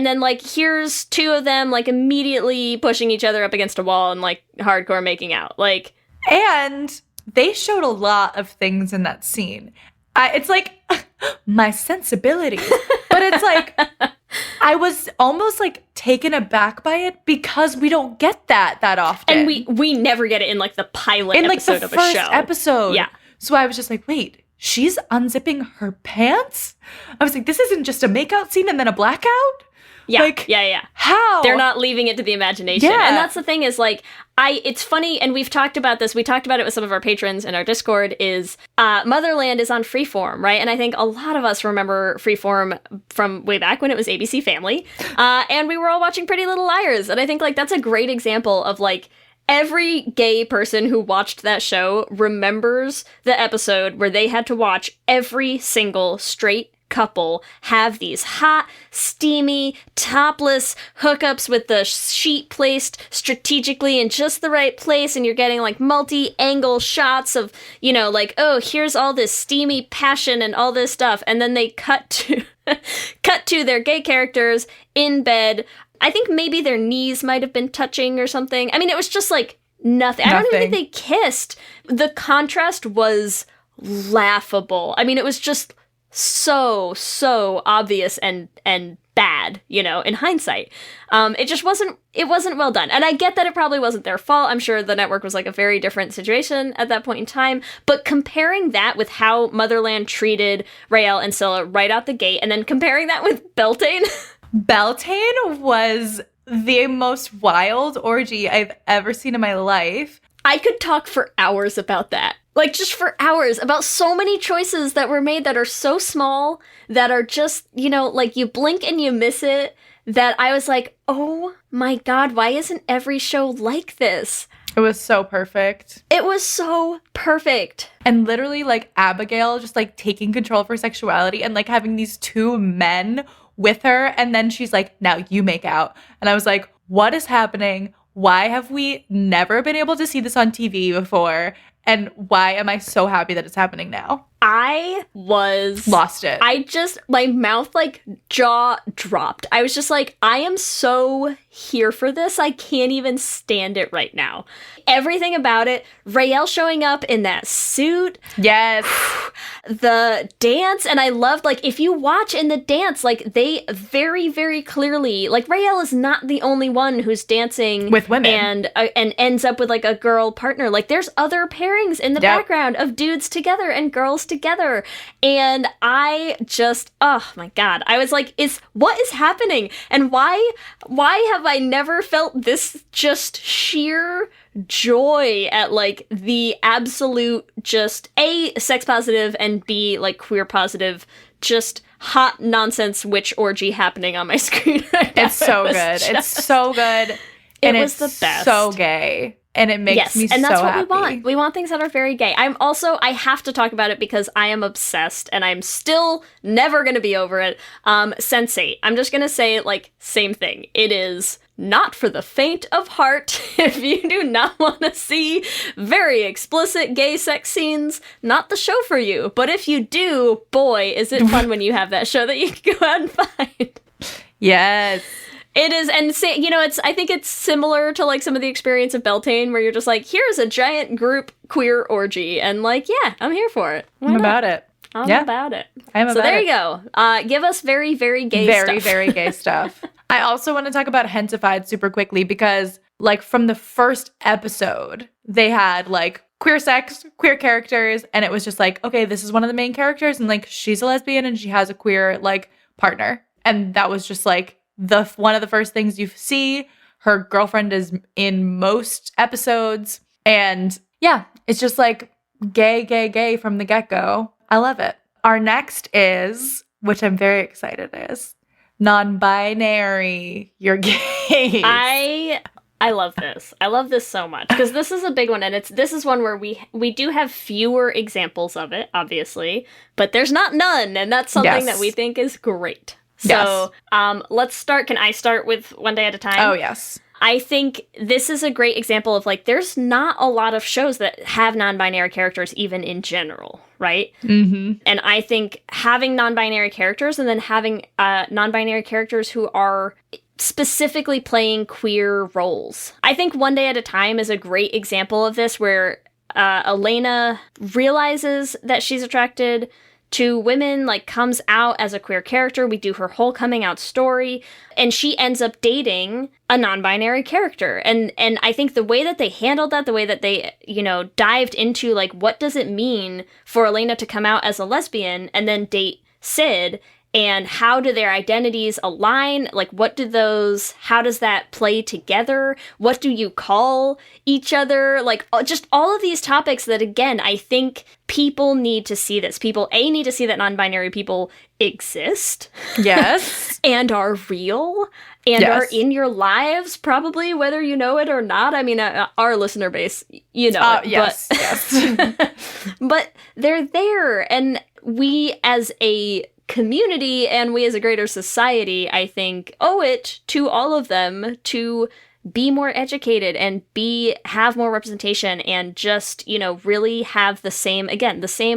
then like here's two of them like immediately pushing each other up against a wall and like hardcore making out. Like, and they showed a lot of things in that scene. It's like my sensibility. But it's like, I was almost like taken aback by it because we don't get that often. And we never get it in like the pilot in like episode the of a first show. episode. Yeah. So I was just like, wait, she's unzipping her pants. I was like, this isn't just a makeout scene and then a blackout. Yeah, like, yeah. How? They're not leaving it to the imagination. Yeah. And that's the thing is, like, it's funny, and we've talked about this, we talked about it with some of our patrons in our Discord, is Motherland is on Freeform, right? And I think a lot of us remember Freeform from way back when it was ABC Family, and we were all watching Pretty Little Liars, and I think, like, that's a great example of, like, every gay person who watched that show remembers the episode where they had to watch every single straight couple have these hot, steamy, topless hookups with the sheet placed strategically in just the right place, and you're getting like multi-angle shots of, you know, like, oh, here's all this steamy passion and all this stuff, and then they cut to their gay characters in bed. I think maybe their knees might have been touching or something. I mean, it was just like nothing. I don't even think they kissed. The contrast was laughable. I mean, it was just so obvious and bad, you know, in hindsight. It wasn't well done. And I get that it probably wasn't their fault. I'm sure the network was like a very different situation at that point in time. But comparing that with how Motherland treated Raelle and Scylla right out the gate, and then comparing that with Beltane. Beltane was the most wild orgy I've ever seen in my life. I could talk for hours about that. Like, just for hours, about so many choices that were made that are so small, that are just, you know, like, you blink and you miss it, that I was like, oh my god, why isn't every show like this? It was so perfect. It was so perfect. And literally, like, Abigail just, like, taking control of her sexuality and, like, having these two men with her, and then she's like, now you make out. And I was like, what is happening? Why have we never been able to see this on TV before? And why am I so happy that it's happening now? I was... lost it. My mouth, like, jaw dropped. I was just like, I am so here for this. I can't even stand it right now. Everything about it. Raelle showing up in that suit. Yes. The dance. And I loved, like, if you watch in the dance, like, they very, very clearly... Like, Raelle is not the only one who's dancing... with women. And ends up with, like, a girl partner. Like, there's other pairings in the background of dudes together and girls together. And I just... Oh, my God. I was like, what is happening? And why have I never felt this just sheer joy at, like, the absolute just A, sex positive, and B, like, queer positive, just hot nonsense witch orgy happening on my screen right now. It's so good. It's so good. And it was it's the best. So gay. And it makes me so happy. And that's what we want. We want things that are very gay. I have to talk about it because I am obsessed and I'm still never going to be over it. Sense8. I'm just going to say, like, same thing. It is not for the faint of heart. If you do not want to see very explicit gay sex scenes, not the show for you. But if you do, boy, is it fun when you have that show that you can go out and find. Yes. It is, and you know, I think it's similar to, like, some of the experience of Beltane, where you're just like, here's a giant group queer orgy, and, like, yeah, I'm here for it. I'm about it. I'm yeah. about it. I'm about it. So there you go. Give us very, very gay stuff. Very, very gay stuff. I also want to talk about Hentified super quickly because, like, from the first episode, they had, like, queer sex, queer characters, and it was just like, okay, this is one of the main characters, and, like, she's a lesbian and she has a queer, like, partner. And that was just, like, one of the first things you see. Her girlfriend is in most episodes. And yeah, it's just like gay from the get-go. I love it. Our next is, which I'm very excited is, non-binary. You're gay. I love this. I love this so much because this is a big one, and this is one where we do have fewer examples of it, obviously, but there's not none, and that's something that we think is great. So, let's start. Can I start with One Day at a Time? Oh, yes. I think this is a great example of, like, there's not a lot of shows that have non-binary characters even in general, right? Mm-hmm. And I think having non-binary characters and then having non-binary characters who are specifically playing queer roles. I think One Day at a Time is a great example of this, where Elena realizes that she's attracted to women, like comes out as a queer character. We do her whole coming out story, and she ends up dating a non-binary character. And I think the way that they handled that, the way that they, you know, dived into like, what does it mean for Elena to come out as a lesbian and then date Sid? And how do their identities align? Like, how does that play together? What do you call each other? Like, just all of these topics that, again, I think people need to see this. People, need to see that non-binary people exist. Yes. And are real. And are in your lives, probably, whether you know it or not. I mean, our listener base, you know it. Yes, yes. But they're there. And we as a community and we as a greater society, I think, owe it to all of them to be more educated and have more representation and just, you know, really have the same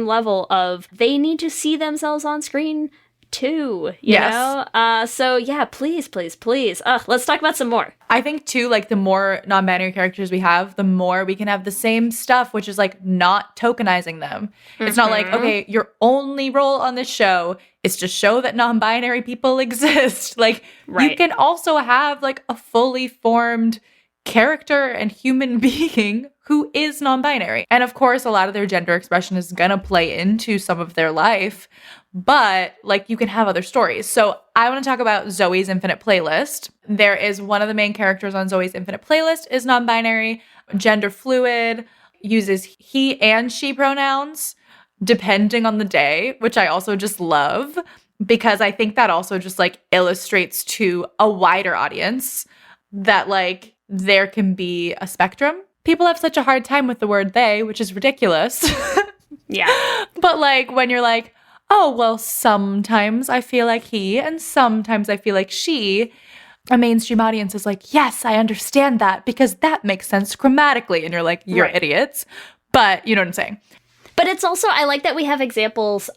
level of they need to see themselves on screen too, you know? So yeah, please. Let's talk about some more. I think too, like the more non-binary characters we have, the more we can have the same stuff, which is like not tokenizing them. It's not like, okay, your only role on this show is to show that non-binary people exist. Like you can also have like a fully formed character and human being who is non-binary. And of course, a lot of their gender expression is gonna play into some of their life, but like you can have other stories. So I want to talk about Zoe's Infinite Playlist. There is one of the main characters on Zoe's Infinite Playlist is non-binary, gender fluid, uses he and she pronouns depending on the day, which I also just love because I think that also just like illustrates to a wider audience that like there can be a spectrum. People have such a hard time with the word they, which is ridiculous. Yeah. But like when you're like, oh, well, sometimes I feel like he and sometimes I feel like she, a mainstream audience is like, yes, I understand that because that makes sense grammatically. And you're like, you're idiots. But you know what I'm saying? But it's also, I like that we have examples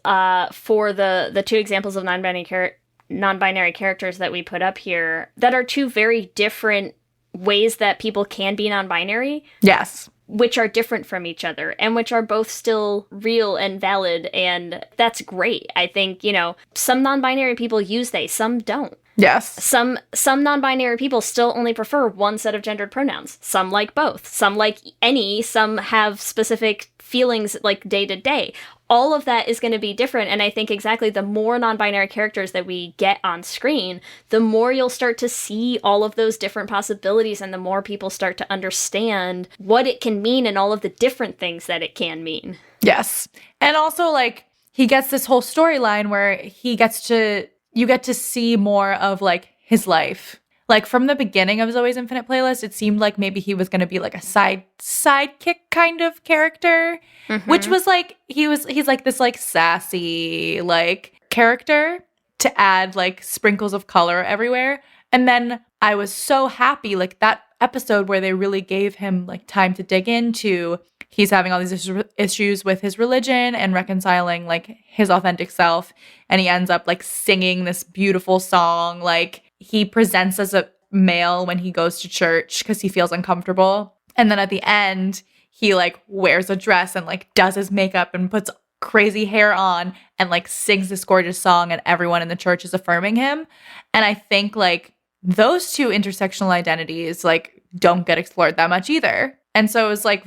for the two examples of non-binary characters that we put up here that are two very different ways that people can be non-binary. Yes. Which are different from each other and which are both still real and valid. And that's great. I think, you know, some non-binary people use they, some don't. Yes. Some non-binary people still only prefer one set of gendered pronouns. Some like both. Some like any. Some have specific feelings like day to day. All of that is going to be different. And I think exactly the more non-binary characters that we get on screen, the more you'll start to see all of those different possibilities and the more people start to understand what it can mean and all of the different things that it can mean. Yes. And also like he gets this whole storyline where you get to see more of like his life. Like from the beginning of Zoe's Infinite Playlist, it seemed like maybe he was going to be like a sidekick kind of character, which was like, he's like this like sassy like character to add like sprinkles of color everywhere. And then I was so happy, like that episode where they really gave him like time to dig into, he's having all these issues with his religion and reconciling like his authentic self. And he ends up like singing this beautiful song. Like he presents as a male when he goes to church because he feels uncomfortable. And then at the end, he like wears a dress and like does his makeup and puts crazy hair on and like sings this gorgeous song and everyone in the church is affirming him. And I think like those two intersectional identities like don't get explored that much either. And so it was like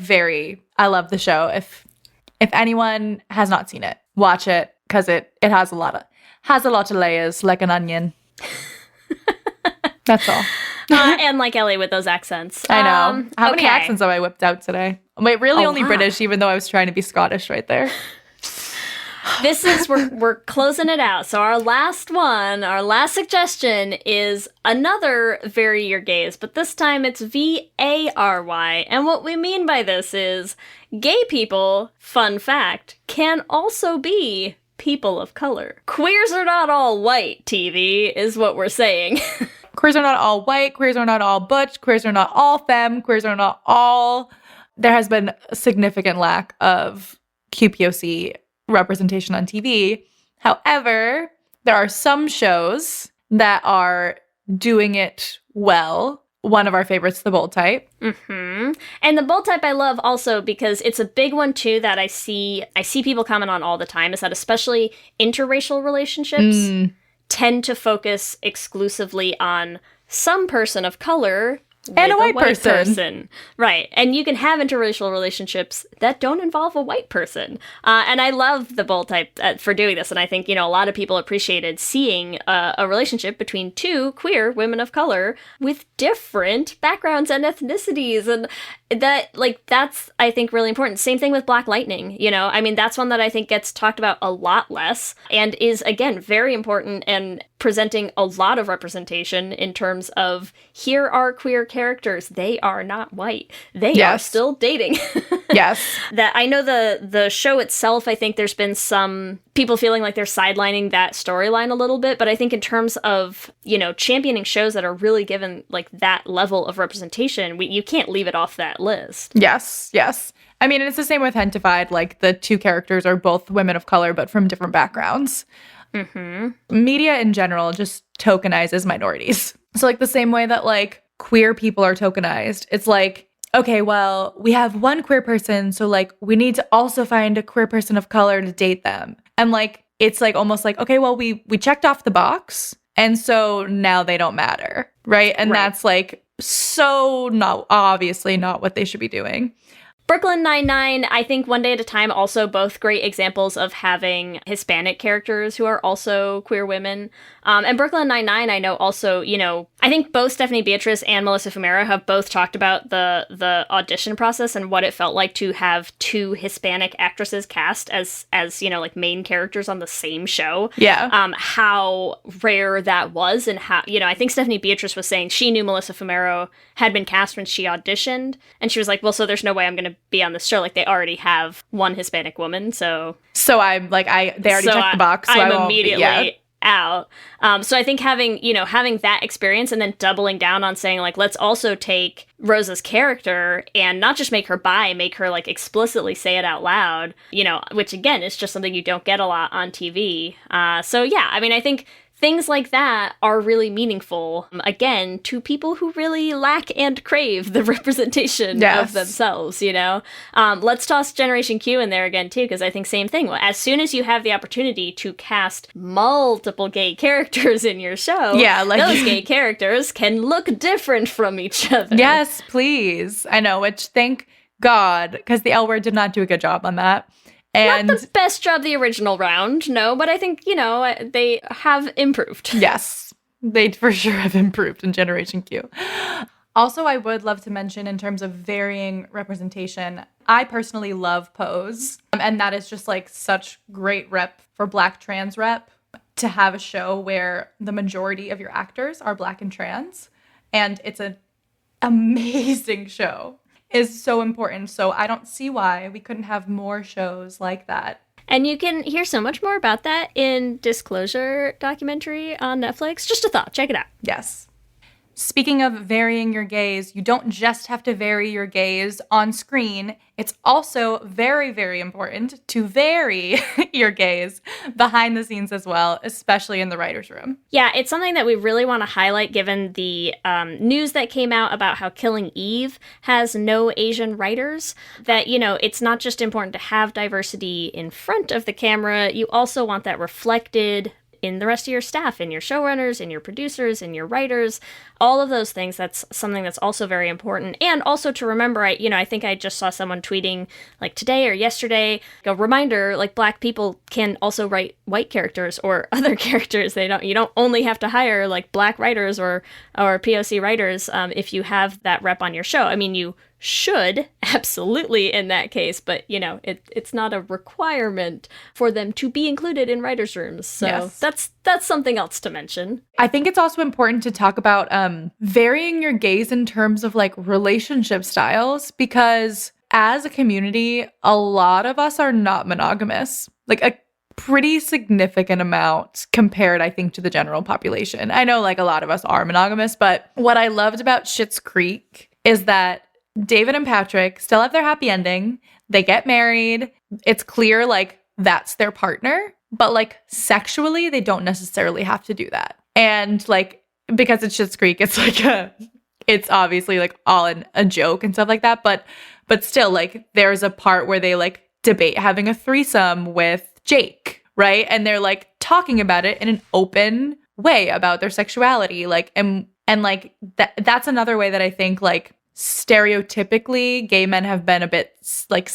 I love the show. If anyone has not seen it, watch it because it has a lot of layers like an onion. That's all. And like Ellie with those accents. I know. How many accents have I whipped out today? Wait, really only British, even though I was trying to be Scottish right there. We're closing it out. So our last suggestion is another Vary Your Gaze, but this time it's VARY. And what we mean by this is gay people, fun fact, can also be people of color. Queers are not all white, TV, is what we're saying. Queers are not all white, queers are not all butch, queers are not all femme, queers are not all... There has been a significant lack of QPOC representation on TV. However, there are some shows that are doing it well one of our favorites, the bold type. And the bold type I love also because it's a big one too that I see people comment on all the time, is that especially interracial relationships tend to focus exclusively on some person of color and a with white person. Right. And you can have interracial relationships that don't involve a white person. And I love the bold type for doing this. And I think, a lot of people appreciated seeing a relationship between two queer women of color with different backgrounds and ethnicities. And that's, I think, really important. Same thing with Black Lightning. That's one that I think gets talked about a lot less and is, again, very important and presenting a lot of representation in terms of here are queer characters. They are not white. They are still dating. Yes. That I know the show itself, I think there's been some people feeling like they're sidelining that storyline a little bit, but I think in terms of, championing shows that are really given like that level of representation, you can't leave it off that list. Yes. I mean, it's the same with Hentified. Like, the two characters are both women of color, but from different backgrounds. Media in general just tokenizes minorities. So, like, the same way that, like, queer people are tokenized, it's like, okay, well, we have one queer person, so, like, we need to also find a queer person of color to date them. And, like, it's, like, almost like, okay, well, we checked off the box, and so now they don't matter, right? And that's, like, so obviously not what they should be doing. Brooklyn Nine-Nine, I think One Day at a Time, also both great examples of having Hispanic characters who are also queer women. And Brooklyn Nine-Nine, I know also, I think both Stephanie Beatrice and Melissa Fumero have both talked about the audition process and what it felt like to have two Hispanic actresses cast as like main characters on the same show. Yeah. How rare that was, and how, I think Stephanie Beatrice was saying she knew Melissa Fumero had been cast when she auditioned, and she was like, well, so there's no way I'm going to be on this show. Like, they already have one Hispanic woman, so I'm like, they already checked the box, so I'm immediately out. So I think having that experience and then doubling down on saying, like, let's also take Rosa's character and not just make her bi, make her, like, explicitly say it out loud, which again is just something you don't get a lot on TV. So yeah, I think things like that are really meaningful, again, to people who really lack and crave the representation of themselves, Let's toss Generation Q in there again, too, because I think same thing. As soon as you have the opportunity to cast multiple gay characters in your show, those gay characters can look different from each other. Yes, please. I know, which thank God, because the L Word did not do a good job on that. And not the best job the original round, no, but I think, they have improved. Yes, they for sure have improved in Generation Q. Also, I would love to mention in terms of varying representation, I personally love Pose. And that is just like such great rep for Black trans rep to have a show where the majority of your actors are Black and trans. And it's an amazing show. Is so important. So I don't see why we couldn't have more shows like that. And you can hear so much more about that in Disclosure documentary on Netflix. Just a thought. Check it out. Yes. Speaking of varying your gaze, you don't just have to vary your gaze on screen. It's also very, very important to vary your gaze behind the scenes as well, especially in the writer's room. Yeah, it's something that we really want to highlight given the news that came out about how Killing Eve has no Asian writers. That, it's not just important to have diversity in front of the camera, you also want that reflected in the rest of your staff, in your showrunners, in your producers, in your writers, all of those things. That's something that's also very important. And also to remember, I think I just saw someone tweeting like today or yesterday, a reminder, like Black people can also write white characters or other characters. You don't only have to hire like Black writers or POC writers if you have that rep on your show. You should, absolutely, in that case, but it's not a requirement for them to be included in writers' rooms. So that's something else to mention. I think it's also important to talk about varying your gaze in terms of like relationship styles, because as a community, a lot of us are not monogamous. Like a pretty significant amount compared, I think, to the general population. I know like a lot of us are monogamous, but what I loved about Schitt's Creek is that David and Patrick still have their happy ending. They get married. It's clear, like, that's their partner. But, like, sexually, they don't necessarily have to do that. And, like, because it's Schitt's Creek, it's like it's obviously like all in a joke and stuff like that. But still, like, there's a part where they like debate having a threesome with Jake, right? And they're like talking about it in an open way about their sexuality. Like, and like that's another way that I think like stereotypically gay men have been a bit like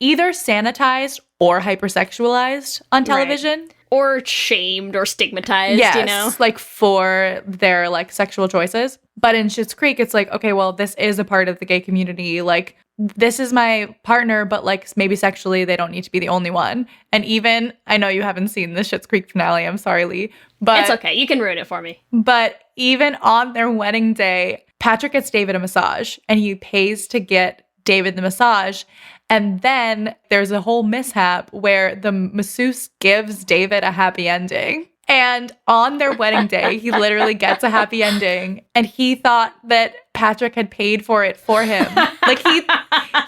either sanitized or hypersexualized on television. Right. Or shamed or stigmatized, yes, you know? Like for their like sexual choices. But in Schitt's Creek, it's like, okay, well, this is a part of the gay community. Like, this is my partner, but like maybe sexually they don't need to be the only one. And even, I know you haven't seen the Schitt's Creek finale, I'm sorry, Lee. But it's okay, you can ruin it for me. But even on their wedding day, Patrick gets David a massage and he pays to get David the massage. And then there's a whole mishap where the masseuse gives David a happy ending. And on their wedding day, he literally gets a happy ending. And he thought that Patrick had paid for it for him. Like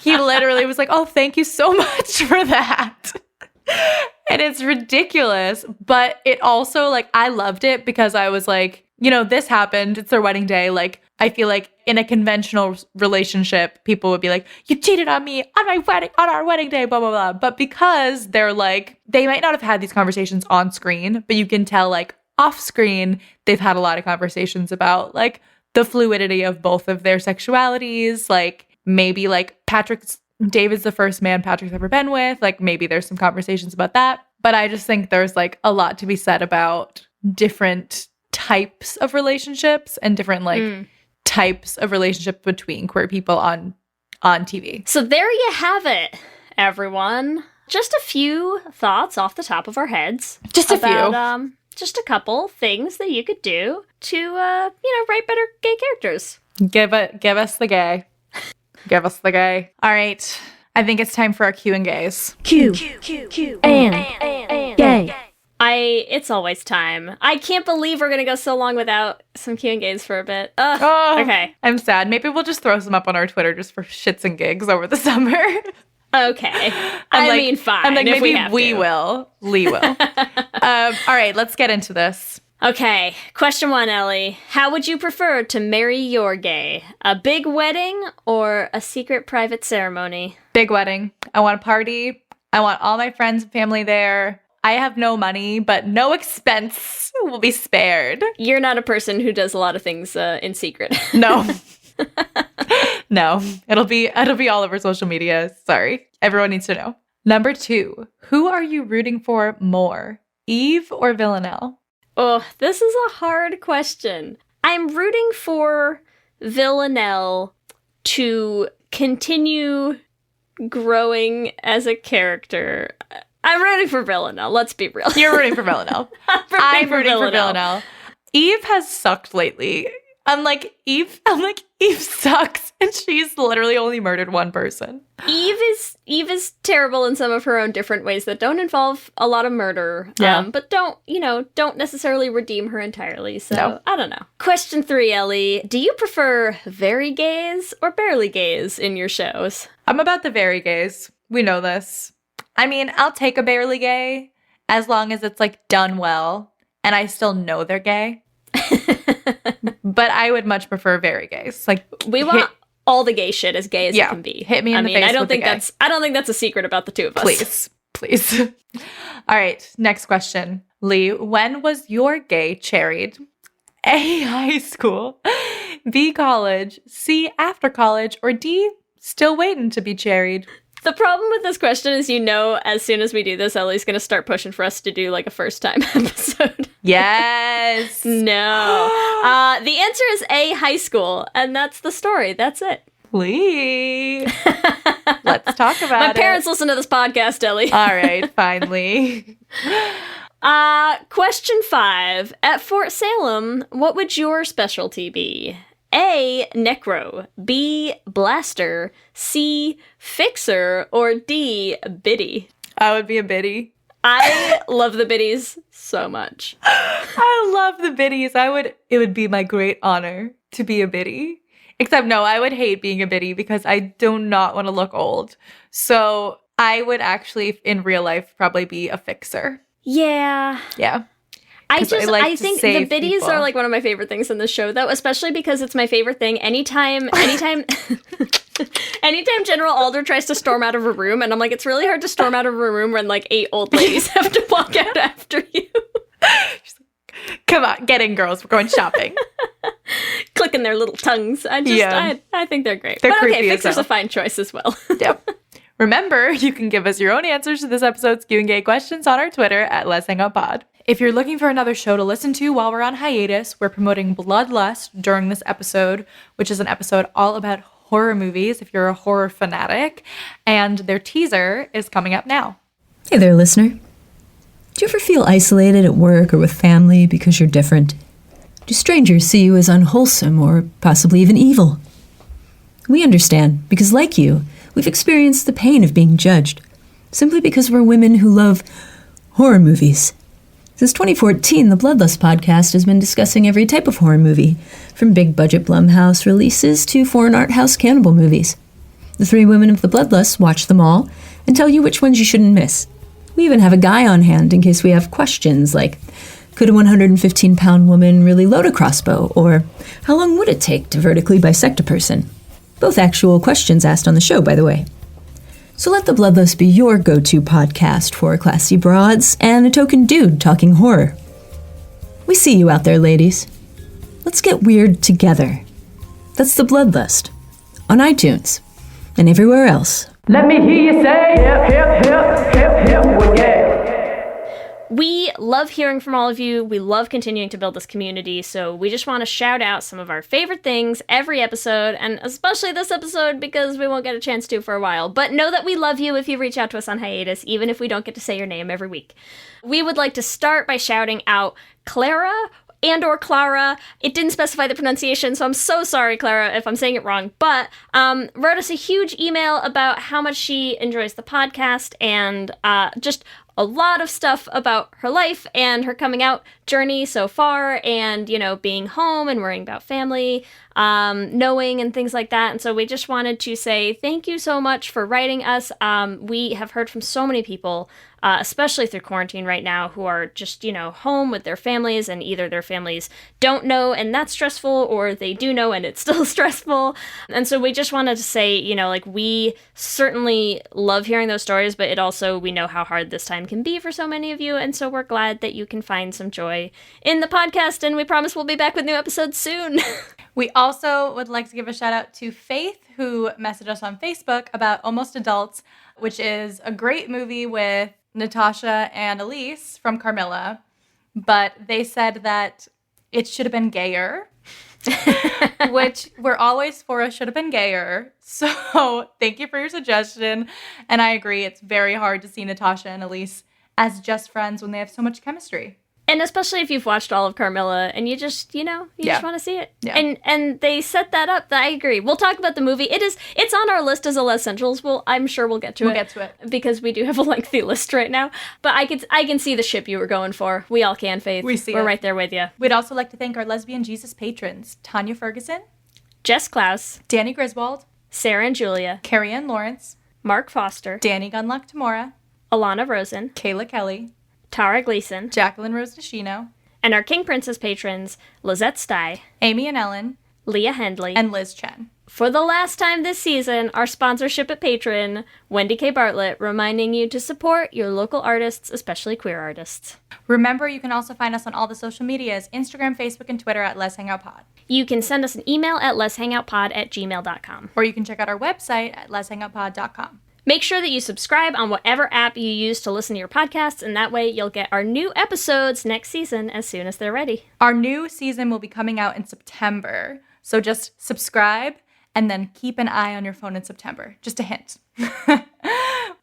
he literally was like, oh, thank you so much for that. And it's ridiculous. But it also, like, I loved it because I was like, you know, this happened. It's their wedding day. Like, I feel like in a conventional relationship, people would be like, you cheated on me on our wedding day, blah, blah, blah. But because they're like, they might not have had these conversations on screen, but you can tell like off screen, they've had a lot of conversations about like the fluidity of both of their sexualities. Like maybe like David's the first man Patrick's ever been with. Like maybe there's some conversations about that. But I just think there's like a lot to be said about different types of relationships and different like types of relationship between queer people on TV. So there you have it, everyone. Just a few thoughts off the top of our heads. Just a few. Just a couple things that you could do to, write better gay characters. Give us the gay. Give us the gay. All right. I think it's time for our Q and gays. Q and gay. It's always time. I can't believe we're going to go so long without some Q and gays for a bit. Okay. I'm sad. Maybe we'll just throw some up on our Twitter just for shits and gigs over the summer. Okay. I mean, fine. I'm like, if maybe we will. Lee will. All right, let's get into this. Okay. Question 1, Ellie. How would you prefer to marry your gay? A big wedding or a secret private ceremony? Big wedding. I want a party. I want all my friends and family there. I have no money, but no expense will be spared. You're not a person who does a lot of things in secret. No. No. It'll be all over social media. Sorry. Everyone needs to know. Number 2. Who are you rooting for more? Eve or Villanelle? Oh, this is a hard question. I'm rooting for Villanelle to continue growing as a character. I'm rooting for Villanelle, let's be real. You're rooting for Villanelle. I'm rooting for Villanelle. Eve has sucked lately. I'm like, Eve sucks, and she's literally only murdered one person. Eve is terrible in some of her own different ways that don't involve a lot of murder, but don't necessarily redeem her entirely, so no. I don't know. Question 3, Ellie. Do you prefer very gays or barely gays in your shows? I'm about the very gays. We know this. I mean, I'll take a barely gay as long as it's like done well and I still know they're gay. But I would much prefer very gays. Like we want all the gay shit as gay as it can be. Hit me in the face. I don't think that's a secret about the two of us. Please. All right, next question. Lee, when was your gay cherried? A, high school, B, college, C, after college, or D, still waiting to be cherried? The problem with this question is, as soon as we do this, Ellie's going to start pushing for us to do like a first time episode. Yes. No. The answer is A, high school. And that's the story. That's it. Lee. Let's talk about it. My parents listen to this podcast, Ellie. All right, finally. Question 5. At Fort Salem, what would your specialty be? A, necro, B, blaster, C, fixer, or D, biddy? I would be a biddy. I love the biddies so much. I love the biddies. It would be my great honor to be a biddy. Except no, I would hate being a biddy because I do not want to look old. So I would actually, in real life, probably be a fixer. Yeah. Yeah. I 'Cause I like I to think the save biddies people. are like one of my favorite things in the show, though, especially because it's my favorite thing. Anytime anytime General Alder tries to storm out of a room, and I'm like, it's really hard to storm out of a room when like 8 old ladies have to walk out after you. Come on, get in, girls. We're going shopping. Clicking their little tongues. I think they're great. They're but okay, creepy as Fixer's hell. a fine choice as well. Yep. Remember, you can give us your own answers to this episode's Q&A questions on our Twitter at Let's Hang Out Pod. If you're looking for another show to listen to while we're on hiatus, we're promoting Bloodlust during this episode, which is an episode all about horror movies if you're a horror fanatic, and their teaser is coming up now. Hey there, listener. Do you ever feel isolated at work or with family because you're different? Do strangers see you as unwholesome or possibly even evil? We understand, because like you, we've experienced the pain of being judged, simply because we're women who love horror movies. Since 2014, the Bloodlust podcast has been discussing every type of horror movie, from big-budget Blumhouse releases to foreign art house cannibal movies. The 3 women of the Bloodlust watch them all and tell you which ones you shouldn't miss. We even have a guy on hand in case we have questions like, could a 115-pound woman really load a crossbow? Or how long would it take to vertically bisect a person? Both actual questions asked on the show, by the way. So let the Bloodlust be your go-to podcast for classy broads and a token dude talking horror. We see you out there, ladies. Let's get weird together. That's the Bloodlust on iTunes and everywhere else. Let me hear you say hip, hip, hip, hip, hip, well, yeah. We love hearing from all of you. We love continuing to build this community, so we just want to shout out some of our favorite things every episode, and especially this episode because we won't get a chance to for a while. But know that we love you if you reach out to us on hiatus, even if we don't get to say your name every week. We would like to start by shouting out Clara and/or Clara. It didn't specify the pronunciation, so I'm so sorry, Clara, if I'm saying it wrong, but wrote us a huge email about how much she enjoys the podcast and just a lot of stuff about her life and her coming out journey so far and, you know, being home and worrying about family, knowing and things like that. And so we just wanted to say thank you so much for writing us. We have heard from so many people, especially through quarantine right now, who are just, you know, home with their families, and either their families don't know and that's stressful, or they do know and it's still stressful. And so we just wanted to say, you know, like, we certainly love hearing those stories, but it also, we know how hard this time can be for so many of you. And so we're glad that you can find some joy in the podcast, and we promise we'll be back with new episodes soon. We also would like to give a shout out to Faith, who messaged us on Facebook about Almost Adults, which is a great movie with Natasha and Elise from Carmilla, but they said that it should have been gayer, which we're always for a should have been gayer. So thank you for your suggestion. And I agree, it's very hard to see Natasha and Elise as just friends when they have so much chemistry. And especially if you've watched all of Carmilla and you just, you know, you just want to see it. Yeah. And they set that up. I agree. We'll talk about the movie. It's on our list as a Les Centrals. I'm sure we'll get to it. We'll get to it. Because we do have a lengthy list right now. But I can see the ship you were going for. We all can, Faith. We see We're it. right there with you. We'd also like to thank our Lesbian Jesus patrons, Tanya Ferguson, Jess Klaus, Danny Griswold, Sarah and Julia, Carrie Ann Lawrence, Mark Foster, Danny Gunluck Tamora, Alana Rosen, Kayla Kelly, Tara Gleason, Jacqueline Rose DeShino, and our King Princess patrons, Lizette Stye, Amy and Ellen, Leah Hendley, and Liz Chen. For the last time this season, our sponsorship at Patreon, Wendy K. Bartlett, reminding you to support your local artists, especially queer artists. Remember, you can also find us on all the social medias, Instagram, Facebook, and Twitter at Let's Hang Out Pod. You can send us an email at letshangoutpod@gmail.com. Or you can check out our website at letshangoutpod.com. Make sure that you subscribe on whatever app you use to listen to your podcasts, and that way you'll get our new episodes next season as soon as they're ready. Our new season will be coming out in September, so just subscribe and then keep an eye on your phone in September. Just a hint.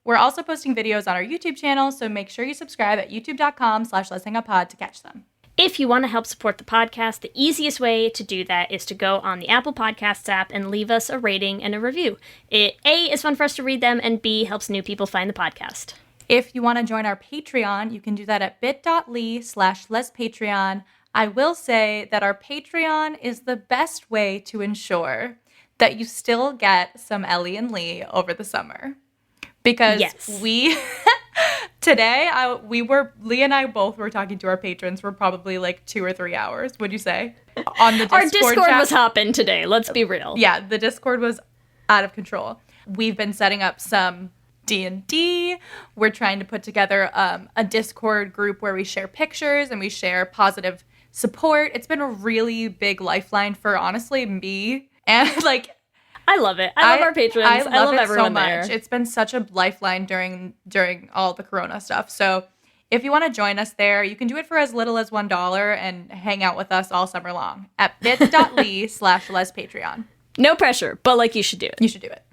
We're also posting videos on our YouTube channel, so make sure you subscribe at youtube.com/letshangoutpod to catch them. If you want to help support the podcast, the easiest way to do that is to go on the Apple Podcasts app and leave us a rating and a review. It, A, is fun for us to read them, and B, helps new people find the podcast. If you want to join our Patreon, you can do that at bit.ly/lespatreon. I will say that our Patreon is the best way to ensure that you still get some Ellie and Lee over the summer. Because we Today, Leah and I both were talking to our patrons for probably like 2 or 3 hours. Would you say? On the Discord Our Discord chat. was hopping today. Let's be real. Yeah, the Discord was out of control. We've been setting up some D&D. We're trying to put together a Discord group where we share pictures and we share positive support. It's been a really big lifeline for, honestly, me. And like, I love it. I love our patrons. I love it everyone so much. there. It's been such a lifeline during all the Corona stuff. So if you want to join us there, you can do it for as little as $1 and hang out with us all summer long at bit.ly/lespatreon. No pressure, but like you should do it. You should do it.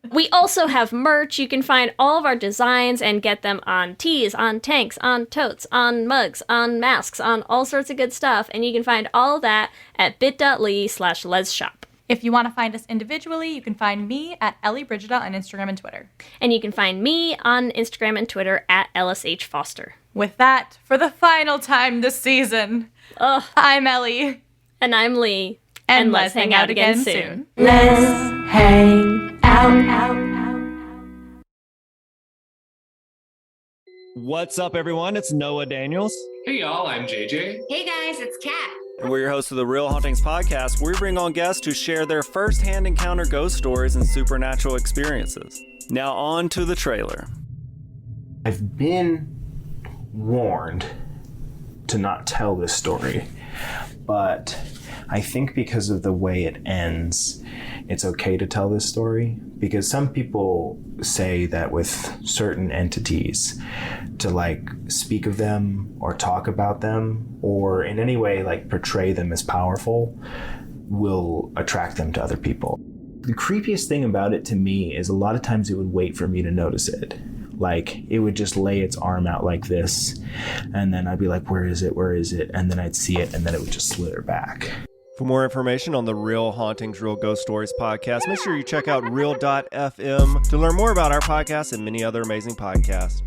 We also have merch. You can find all of our designs and get them on tees, on tanks, on totes, on mugs, on masks, on all sorts of good stuff. And you can find all of that at bit.ly/lesshop. If you want to find us individually, you can find me at Ellie Brigida on Instagram and Twitter. And you can find me on Instagram and Twitter at LSH Foster. With that, for the final time this season, I'm Ellie. And I'm Lee. And let's hang out again soon. Let's hang out. What's up, everyone? It's Noah Daniels. Hey, y'all. I'm JJ. Hey, guys. It's Kat. And we're your hosts of the Real Hauntings podcast, where we bring on guests who share their first-hand encounter ghost stories and supernatural experiences. Now on to the trailer. I've been warned to not tell this story, but I think because of the way it ends, it's okay to tell this story, because some people say that with certain entities, to like speak of them or talk about them or in any way like portray them as powerful will attract them to other people. The creepiest thing about it to me is a lot of times it would wait for me to notice it. Like, it would just lay its arm out like this, and then I'd be like, where is it? Where is it? And then I'd see it, and then it would just slither back. For more information on the Real Hauntings, Real Ghost Stories podcast, make sure you check out Real.fm to learn more about our podcast and many other amazing podcasts.